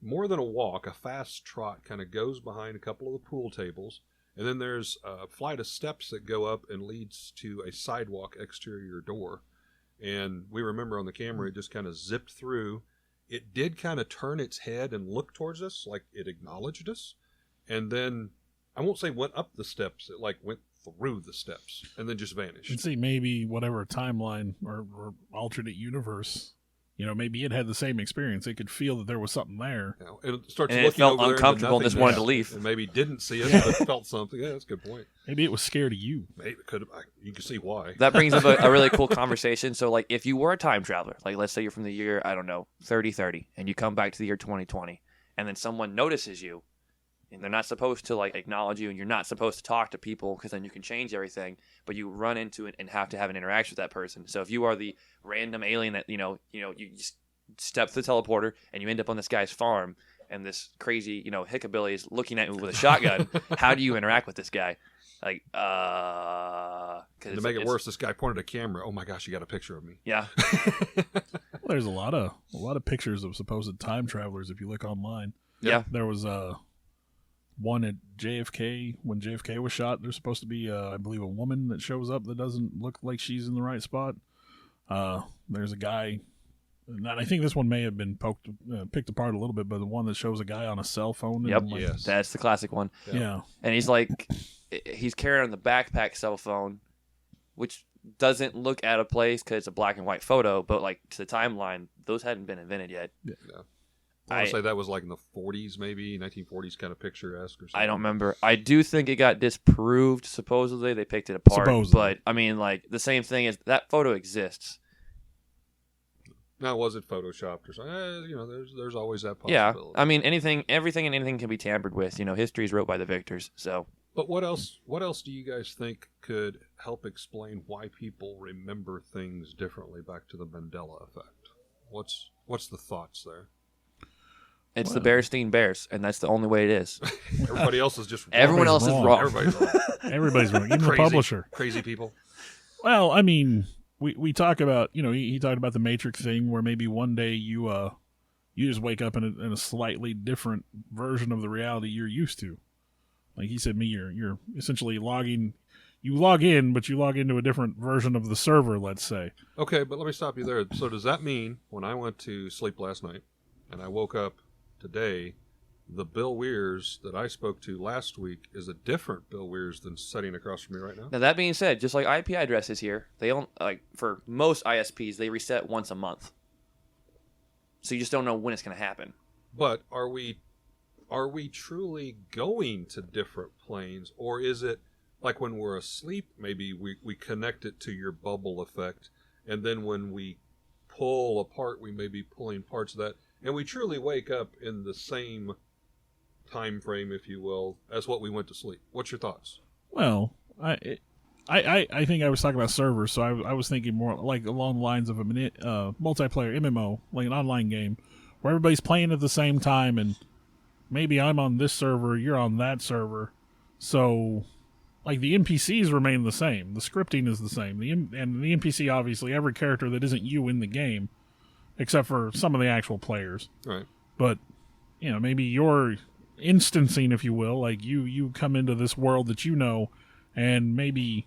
[SPEAKER 2] more than a walk, a fast trot, kind of goes behind a couple of the pool tables. And then there's a flight of steps that go up and leads to a sidewalk exterior door. And we remember on the camera, it just kind of zipped through. It did kind of turn its head and look towards us like it acknowledged us. And then I won't say went up the steps. It like went through the steps and then just vanished.
[SPEAKER 1] And see, maybe whatever timeline or alternate universe, maybe it had the same experience. It could feel that there was something there.
[SPEAKER 2] It starts
[SPEAKER 4] And
[SPEAKER 2] looking
[SPEAKER 4] it felt
[SPEAKER 2] over
[SPEAKER 4] uncomfortable and
[SPEAKER 2] there
[SPEAKER 4] just wanted to leave.
[SPEAKER 2] And maybe didn't see it, but felt something. Yeah, that's a good point.
[SPEAKER 1] Maybe it was scared of you.
[SPEAKER 2] Maybe it could have. You can see why.
[SPEAKER 4] That brings up a really cool conversation. So, like, if you were a time traveler, like, let's say you're from the year, 3030, and you come back to the year 2020, and then someone notices you, and they're not supposed to, like, acknowledge you, and you're not supposed to talk to people because then you can change everything, but you run into it and have to have an interaction with that person. So if you are the random alien that, you just step through the teleporter and you end up on this guy's farm, and this crazy, hickabilly is looking at you with a shotgun, how do you interact with this guy? Like,
[SPEAKER 2] to make it worse, this guy pointed a camera. Oh my gosh, you got a picture of me.
[SPEAKER 4] Yeah.
[SPEAKER 1] Well, there's a lot of pictures of supposed time travelers if you look online.
[SPEAKER 4] Yeah.
[SPEAKER 1] There was one at JFK when JFK was shot. There's supposed to be, I believe, a woman that shows up that doesn't look like she's in the right spot. There's a guy, and I think this one may have been picked apart a little bit, but the one that shows a guy on a cell phone.
[SPEAKER 4] Yep.
[SPEAKER 1] And
[SPEAKER 2] Yes.
[SPEAKER 4] That's the classic one.
[SPEAKER 1] Yeah.
[SPEAKER 4] And he's carrying on the backpack cell phone, which doesn't look out of place because it's a black and white photo, but like to the timeline, those hadn't been invented yet.
[SPEAKER 2] Yeah. I want to say that was like in the 40s, maybe 1940s kind of picturesque or something.
[SPEAKER 4] I don't remember. I do think it got disproved. Supposedly, they picked it apart.
[SPEAKER 1] Supposedly.
[SPEAKER 4] But I mean, like the same thing is that photo exists.
[SPEAKER 2] Now, was it photoshopped or something? There's always that
[SPEAKER 4] Yeah,
[SPEAKER 2] possibility.
[SPEAKER 4] I mean, everything and anything can be tampered with. History is wrote by the victors. So,
[SPEAKER 2] But what else? What else do you guys think could help explain why people remember things differently? Back to the Mandela Effect. What's the thoughts there?
[SPEAKER 4] it's the Bearstein Bears, and that's the only way it is.
[SPEAKER 2] Everybody else is just wrong.
[SPEAKER 4] Everyone else is wrong.
[SPEAKER 2] Everybody's wrong.
[SPEAKER 1] Everybody's wrong. Even the
[SPEAKER 2] Crazy,
[SPEAKER 1] publisher.
[SPEAKER 2] Crazy people.
[SPEAKER 1] Well, I mean, we talk about, he talked about the Matrix thing where maybe one day you just wake up in a slightly different version of the reality you're used to. Like he said, you're essentially logging. You log in, but you log into a different version of the server, let's say.
[SPEAKER 2] Okay, but let me stop you there. So does that mean when I went to sleep last night and I woke up today, the Bill Weirs that I spoke to last week is a different Bill Weirs than sitting across from me right now?
[SPEAKER 4] Now that being said, just like IP addresses here, they don't for most ISPs they reset once a month. So you just don't know when it's going to happen.
[SPEAKER 2] But are we truly going to different planes, or is it like when we're asleep, maybe we connect it to your bubble effect, and then when we pull apart, we may be pulling parts of that, and we truly wake up in the same time frame, if you will, as what we went to sleep? What's your thoughts?
[SPEAKER 1] Well, I think I was talking about servers, so I was thinking more like along the lines of a multiplayer MMO, like an online game, where everybody's playing at the same time, and maybe I'm on this server, you're on that server, so like the NPCs remain the same, the scripting is the same, and the NPC obviously every character that isn't you in the game, except for some of the actual players,
[SPEAKER 2] Right.
[SPEAKER 1] but maybe you're instancing, if you will, like you come into this world that and maybe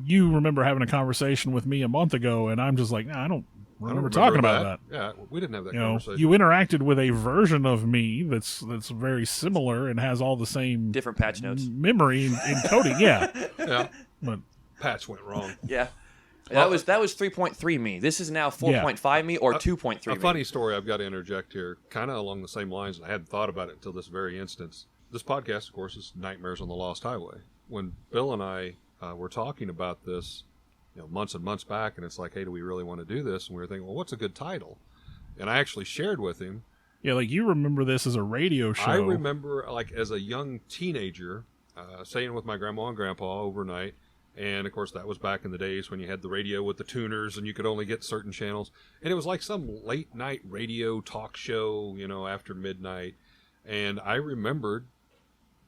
[SPEAKER 1] you remember having a conversation with me a month ago, and I'm just like, I don't remember talking about that.
[SPEAKER 2] Yeah, we didn't have that conversation.
[SPEAKER 1] You interacted with a version of me that's very similar and has all the same
[SPEAKER 4] Different patch notes.
[SPEAKER 1] memory encoding. Yeah,
[SPEAKER 2] Yeah,
[SPEAKER 1] but
[SPEAKER 2] patch went wrong.
[SPEAKER 4] Yeah. That was 3.3 me. This is now 4.5 me or 2.3 me.
[SPEAKER 2] A funny story I've got to interject here, kind of along the same lines, and I hadn't thought about it until this very instance. This podcast, of course, is Nightmares on the Lost Highway. When Bill and I were talking about this, months and months back, and it's like, hey, do we really want to do this? And we were thinking, well, what's a good title? And I actually shared with him.
[SPEAKER 1] yeah, like you remember this as a radio show.
[SPEAKER 2] I remember, like, as a young teenager, staying with my grandma and grandpa overnight. And, of course, that was back in the days when you had the radio with the tuners and you could only get certain channels. And it was like some late-night radio talk show, after midnight. And I remembered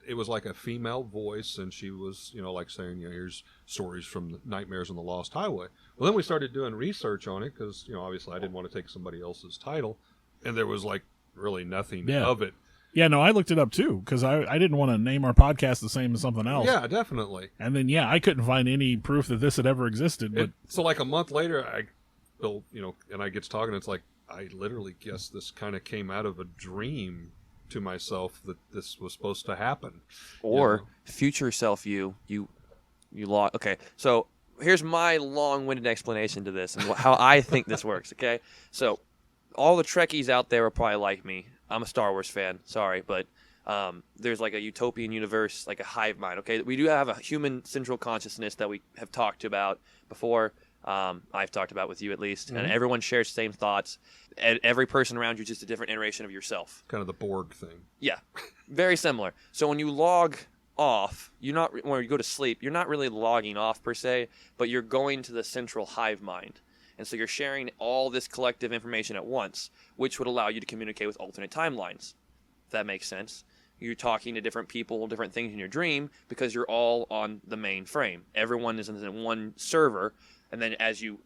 [SPEAKER 2] it was like a female voice, and she was, like saying, here's stories from the Nightmares on the Lost Highway. Well, then we started doing research on it because, obviously I didn't want to take somebody else's title. And there was, like, really nothing of it.
[SPEAKER 1] Yeah, no, I looked it up too because I didn't want to name our podcast the same as something else.
[SPEAKER 2] Yeah, definitely.
[SPEAKER 1] And then I couldn't find any proof that this had ever existed. But
[SPEAKER 2] So like a month later, Bill, and I get to talking. It's like I literally guess this kind of came out of a dream, to myself that this was supposed to happen.
[SPEAKER 4] Or
[SPEAKER 2] You know?
[SPEAKER 4] future self you log. Okay, so here's my long-winded explanation to this and how I think this works. Okay, so all the Trekkies out there are probably like me. I'm a Star Wars fan. Sorry, but there's like a utopian universe, like a hive mind. Okay, we do have a human central consciousness that we have talked about before. I've talked about with you at least, and everyone shares the same thoughts. And every person around you is just a different iteration of yourself.
[SPEAKER 2] Kind of the Borg thing.
[SPEAKER 4] Yeah, very similar. So when you log off, when you go to sleep, you're not really logging off per se, but you're going to the central hive mind. And so you're sharing all this collective information at once, which would allow you to communicate with alternate timelines. If that makes sense. You're talking to different people, different things in your dream, because you're all on the main frame. Everyone is in one server, and then as you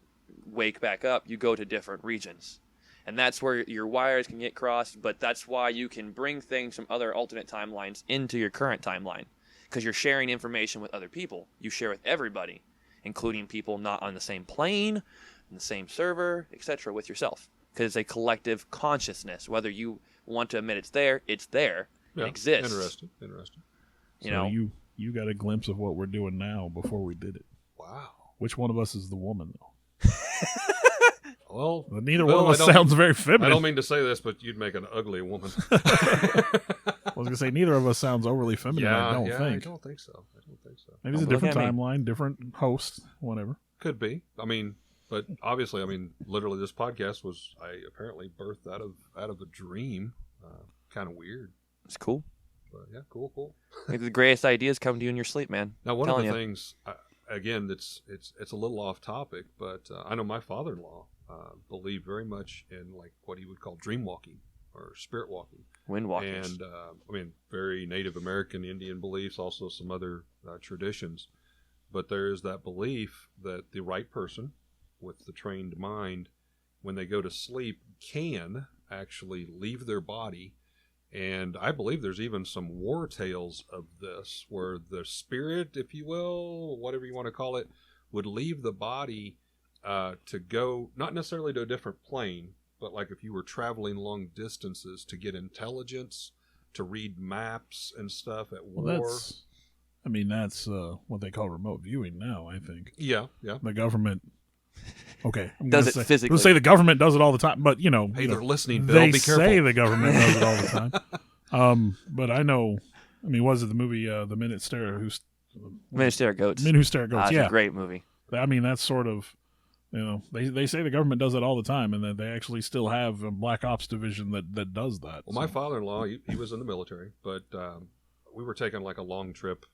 [SPEAKER 4] wake back up, you go to different regions. And that's where your wires can get crossed, but that's why you can bring things from other alternate timelines into your current timeline. Because you're sharing information with other people. You share with everybody, including people not on the same plane, in the same server, etc. with yourself. Because it's a collective consciousness. Whether you want to admit it's there, it exists.
[SPEAKER 2] Interesting.
[SPEAKER 1] You got a glimpse of what we're doing now before we did it.
[SPEAKER 2] Wow.
[SPEAKER 1] Which one of us is the woman, though?
[SPEAKER 2] Well,
[SPEAKER 1] neither one of us sounds very feminine.
[SPEAKER 2] I don't mean to say this, but you'd make an ugly woman.
[SPEAKER 1] I was going to say, neither of us sounds overly feminine, I don't think.
[SPEAKER 2] I don't think so.
[SPEAKER 1] Maybe it's a different timeline, different host, whatever.
[SPEAKER 2] Could be. I mean, but obviously, literally this podcast was, I apparently birthed out of a dream. Kind of weird.
[SPEAKER 4] It's cool.
[SPEAKER 2] But yeah, cool.
[SPEAKER 4] The greatest ideas come to you in your sleep, man.
[SPEAKER 2] Now, one of the things, again, it's a little off topic, but I know my father-in-law believed very much in like what he would call dream walking or spirit walking.
[SPEAKER 4] Wind walkers.
[SPEAKER 2] And very Native American Indian beliefs, also some other traditions. But there is that belief that the right person with the trained mind, when they go to sleep, can actually leave their body. And I believe there's even some war tales of this, where the spirit, if you will, whatever you want to call it, would leave the body to go, not necessarily to a different plane, but like if you were traveling long distances to get intelligence, to read maps and stuff at war.
[SPEAKER 1] That's what they call remote viewing now, I think.
[SPEAKER 2] Yeah.
[SPEAKER 1] The government... Okay.
[SPEAKER 4] Does it physically.
[SPEAKER 1] Let's say the government does it all the time, but,
[SPEAKER 2] hey, they're listening, Bill.
[SPEAKER 1] They
[SPEAKER 2] Be careful.
[SPEAKER 1] say the government does it all the time. But I know, was it the movie The Men Who Stare at Goats? Men Who Stare at Goats,
[SPEAKER 4] It's a great movie.
[SPEAKER 1] That's sort of, they say the government does it all the time, and that they actually still have a Black Ops division that does that.
[SPEAKER 2] Well, my father-in-law, he was in the military, but we were taking like a long trip,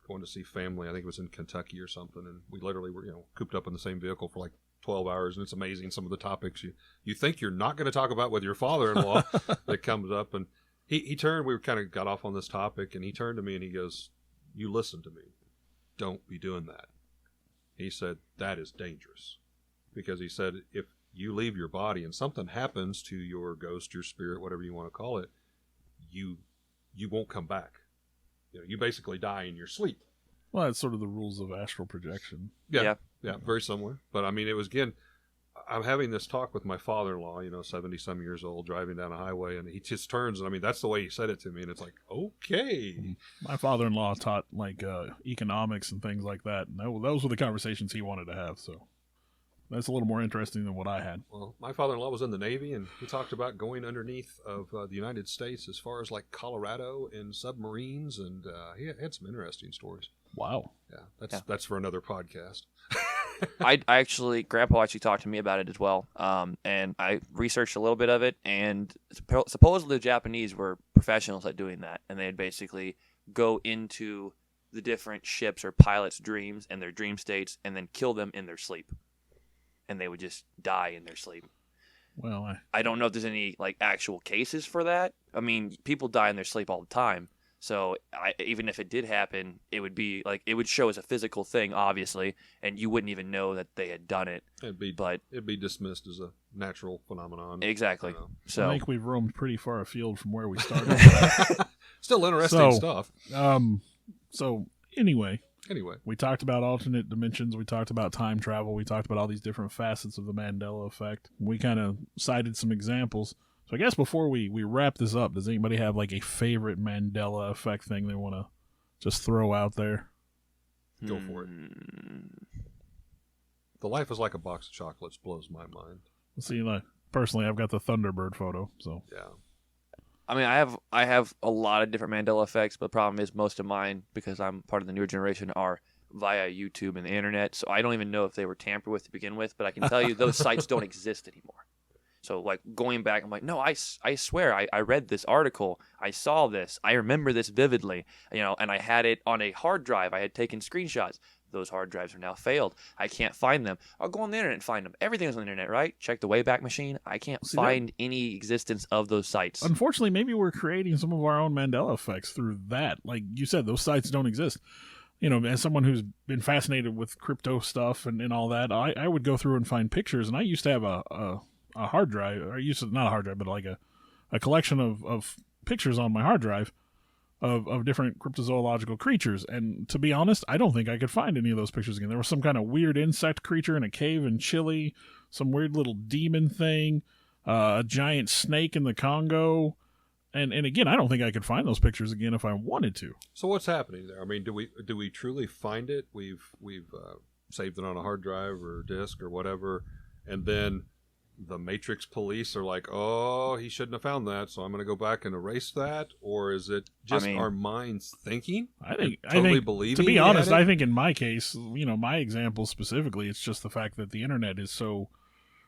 [SPEAKER 2] going to see family. I think it was in Kentucky or something, and we literally were, cooped up in the same vehicle for like 12 hours, and it's amazing some of the topics you think you're not going to talk about with your father-in-law that comes up. And he turned, we kind of got off on this topic, and he turned to me and he goes, "You listen to me. Don't be doing that." He said, "That is dangerous." Because he said, if you leave your body and something happens to your ghost, your spirit, whatever you want to call it, you won't come back. You basically die in your sleep.
[SPEAKER 1] Well, it's sort of the rules of astral projection.
[SPEAKER 2] Yeah, very similar. But it was, again, I'm having this talk with my father-in-law, 70-some years old, driving down a highway, and he just turns, and that's the way he said it to me, and it's like, okay.
[SPEAKER 1] My father-in-law taught, economics and things like that, and those were the conversations he wanted to have, so that's a little more interesting than what I had.
[SPEAKER 2] Well, my father-in-law was in the Navy, and he talked about going underneath of the United States as far as, Colorado in submarines, and he had some interesting stories.
[SPEAKER 1] Wow.
[SPEAKER 2] Yeah, that's for another podcast.
[SPEAKER 4] Grandpa actually talked to me about it as well, and I researched a little bit of it, and supposedly the Japanese were professionals at doing that, and they'd basically go into the different ships or pilots' dreams and their dream states and then kill them in their sleep. And they would just die in their sleep.
[SPEAKER 1] Well,
[SPEAKER 4] I don't know if there's any actual cases for that. People die in their sleep all the time. So even if it did happen, it would be it would show as a physical thing, obviously, and you wouldn't even know that they had done it.
[SPEAKER 2] It'd be dismissed as a natural phenomenon.
[SPEAKER 4] Exactly. So
[SPEAKER 1] I think we've roamed pretty far afield from where we started.
[SPEAKER 2] Still interesting stuff.
[SPEAKER 1] So anyway.
[SPEAKER 2] Anyway,
[SPEAKER 1] we talked about alternate dimensions. We talked about time travel. We talked about all these different facets of the Mandela Effect. We kind of cited some examples. So So I guess before we wrap this up, does anybody have like a favorite Mandela Effect thing they want to just throw out there?
[SPEAKER 2] Go for it. The life is like a box of chocolates blows my mind.
[SPEAKER 1] See, like, personally, I've got the Thunderbird photo, so
[SPEAKER 2] Yeah.
[SPEAKER 4] I mean, I have a lot of different Mandela effects, but the problem is most of mine, because I'm part of the newer generation, are via YouTube and the internet. So I don't even know if they were tampered with to begin with, but I can tell you those sites don't exist anymore. So like going back, I'm like, no, I swear I read this article, I saw this, I remember this vividly, and I had it on a hard drive. I had taken screenshots. Those hard drives are now failed. I can't find them. I'll go on the internet and find them. Everything's on the internet, right? Check the Wayback Machine. I can't find any existence of those sites.
[SPEAKER 1] Unfortunately, maybe we're creating some of our own Mandela effects through that. Like you said, those sites don't exist. As someone who's been fascinated with crypto stuff and all that, I would go through and find pictures. And I used to have a hard drive, or not a hard drive, but like a collection of pictures on my hard drive of different cryptozoological creatures. And to be honest, I don't think I could find any of those pictures again. There was some kind of weird insect creature in a cave in Chile, some weird little demon thing, a giant snake in the Congo. And again, I don't think I could find those pictures again if I wanted to.
[SPEAKER 2] So what's happening there? I mean, do we truly find it? We've saved it on a hard drive or disk or whatever, and then the Matrix police are like, oh, he shouldn't have found that, so I'm going to go back and erase that? Or is it just our minds thinking?
[SPEAKER 1] I think
[SPEAKER 2] believing.
[SPEAKER 1] To be honest, I think in my case, my example specifically, it's just the fact that the internet is so...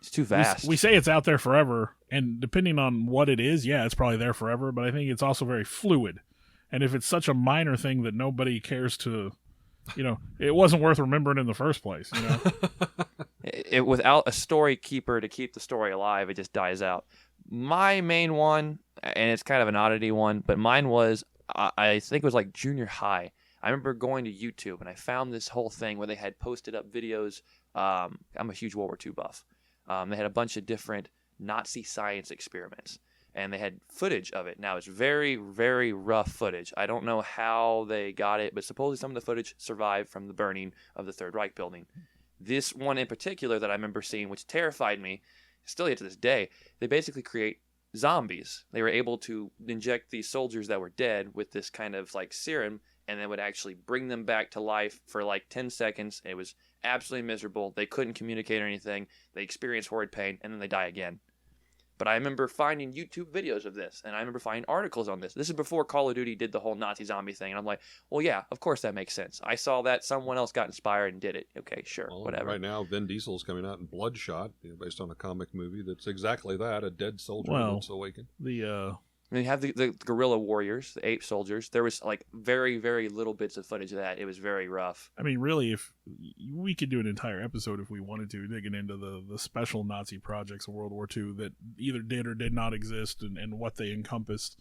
[SPEAKER 4] It's too vast.
[SPEAKER 1] We say it's out there forever, and depending on what it is, yeah, it's probably there forever, but I think it's also very fluid. And if it's such a minor thing that nobody cares to... it wasn't worth remembering in the first place,
[SPEAKER 4] Without a story keeper to keep the story alive, it just dies out. My main one, and it's kind of an oddity one, but mine was, I think it was like junior high. I remember going to YouTube, and I found this whole thing where they had posted up videos. I'm a huge World War II buff. They had a bunch of different Nazi science experiments, and they had footage of it. Now, it's very, very rough footage. I don't know how they got it, but supposedly some of the footage survived from the burning of the Third Reich building. This one in particular that I remember seeing, which terrified me, still yet to this day, they basically create zombies. They were able to inject these soldiers that were dead with this kind of like serum, and then would actually bring them back to life for like 10 seconds. It was absolutely miserable. They couldn't communicate or anything. They experienced horrid pain, and then they die again. But I remember finding YouTube videos of this, and I remember finding articles on this. This is before Call of Duty did the whole Nazi zombie thing, and I'm like, well, yeah, of course that makes sense. I saw that someone else got inspired and did it. Okay, sure, whatever.
[SPEAKER 2] Right now, Vin Diesel's coming out in Bloodshot, based on a comic movie that's exactly that, a dead soldier that's awakened.
[SPEAKER 4] And you have the guerrilla warriors, the ape soldiers. There was like very, very little bits of footage of that. It was very rough.
[SPEAKER 1] I mean, really, if we could do an entire episode if we wanted to, digging into the special Nazi projects of World War II that either did or did not exist and what they encompassed.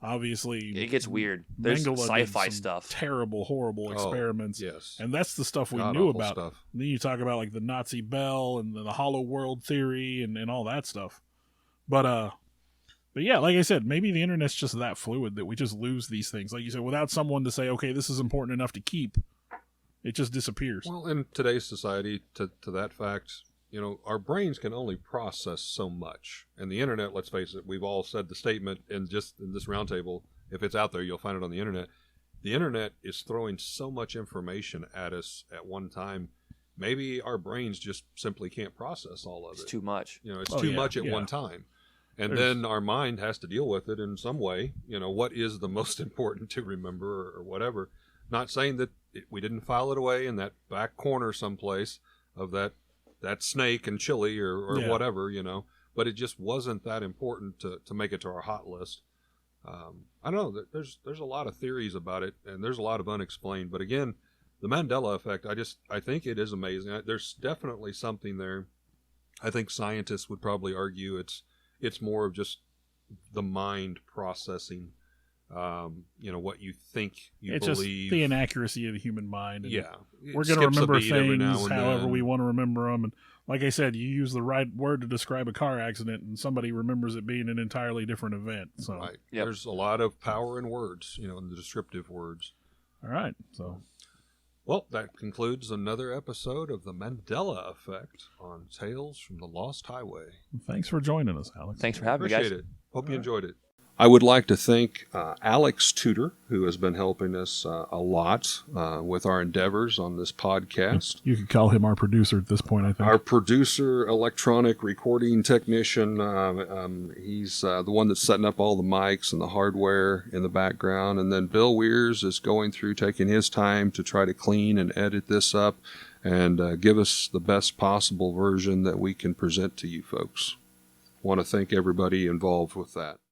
[SPEAKER 1] Obviously,
[SPEAKER 4] it gets weird. There's sci-fi stuff.
[SPEAKER 1] Terrible, horrible experiments.
[SPEAKER 2] Yes.
[SPEAKER 1] And that's the stuff we knew about.
[SPEAKER 2] Stuff.
[SPEAKER 1] And then you talk about like the Nazi bell and the hollow world theory and all that stuff. But yeah, like I said, maybe the internet's just that fluid that we just lose these things. Like you said, without someone to say, okay, this is important enough to keep, it just disappears.
[SPEAKER 2] Well, in today's society, to that fact, our brains can only process so much. And the internet, let's face it, we've all said the statement in this roundtable, if it's out there, you'll find it on the internet. The internet is throwing so much information at us at one time. Maybe our brains just simply can't process all of it.
[SPEAKER 4] It's too much.
[SPEAKER 2] It's too much at one time. And then our mind has to deal with it in some way. What is the most important to remember or whatever. Not saying that we didn't file it away in that back corner someplace of that snake in Chile or whatever, but it just wasn't that important to make it to our hot list. I don't know. There's a lot of theories about it, and there's a lot of unexplained. But again, the Mandela Effect, I think it is amazing. There's definitely something there. I think scientists would probably argue it's more of just the mind processing, what you think you
[SPEAKER 1] believe. It's just the inaccuracy of the human mind. And we're going to remember things however we want to remember them. And like I said, you use the right word to describe a car accident, and somebody remembers it being an entirely different event. So
[SPEAKER 2] right. There's a lot of power in words, in the descriptive words.
[SPEAKER 1] All right. So.
[SPEAKER 2] Well, that concludes another episode of the Mandela Effect on Tales from the Lost Highway.
[SPEAKER 1] Thanks for joining us, Alex.
[SPEAKER 4] Thanks for having me, guys.
[SPEAKER 2] Appreciate it. Hope you enjoyed it. I would like to thank Alex Tudor, who has been helping us a lot with our endeavors on this podcast.
[SPEAKER 1] You could call him our producer at this point, I think.
[SPEAKER 2] Our producer, electronic recording technician. He's the one that's setting up all the mics and the hardware in the background. And then Bill Weirs is going through, taking his time to try to clean and edit this up and give us the best possible version that we can present to you folks. Want to thank everybody involved with that.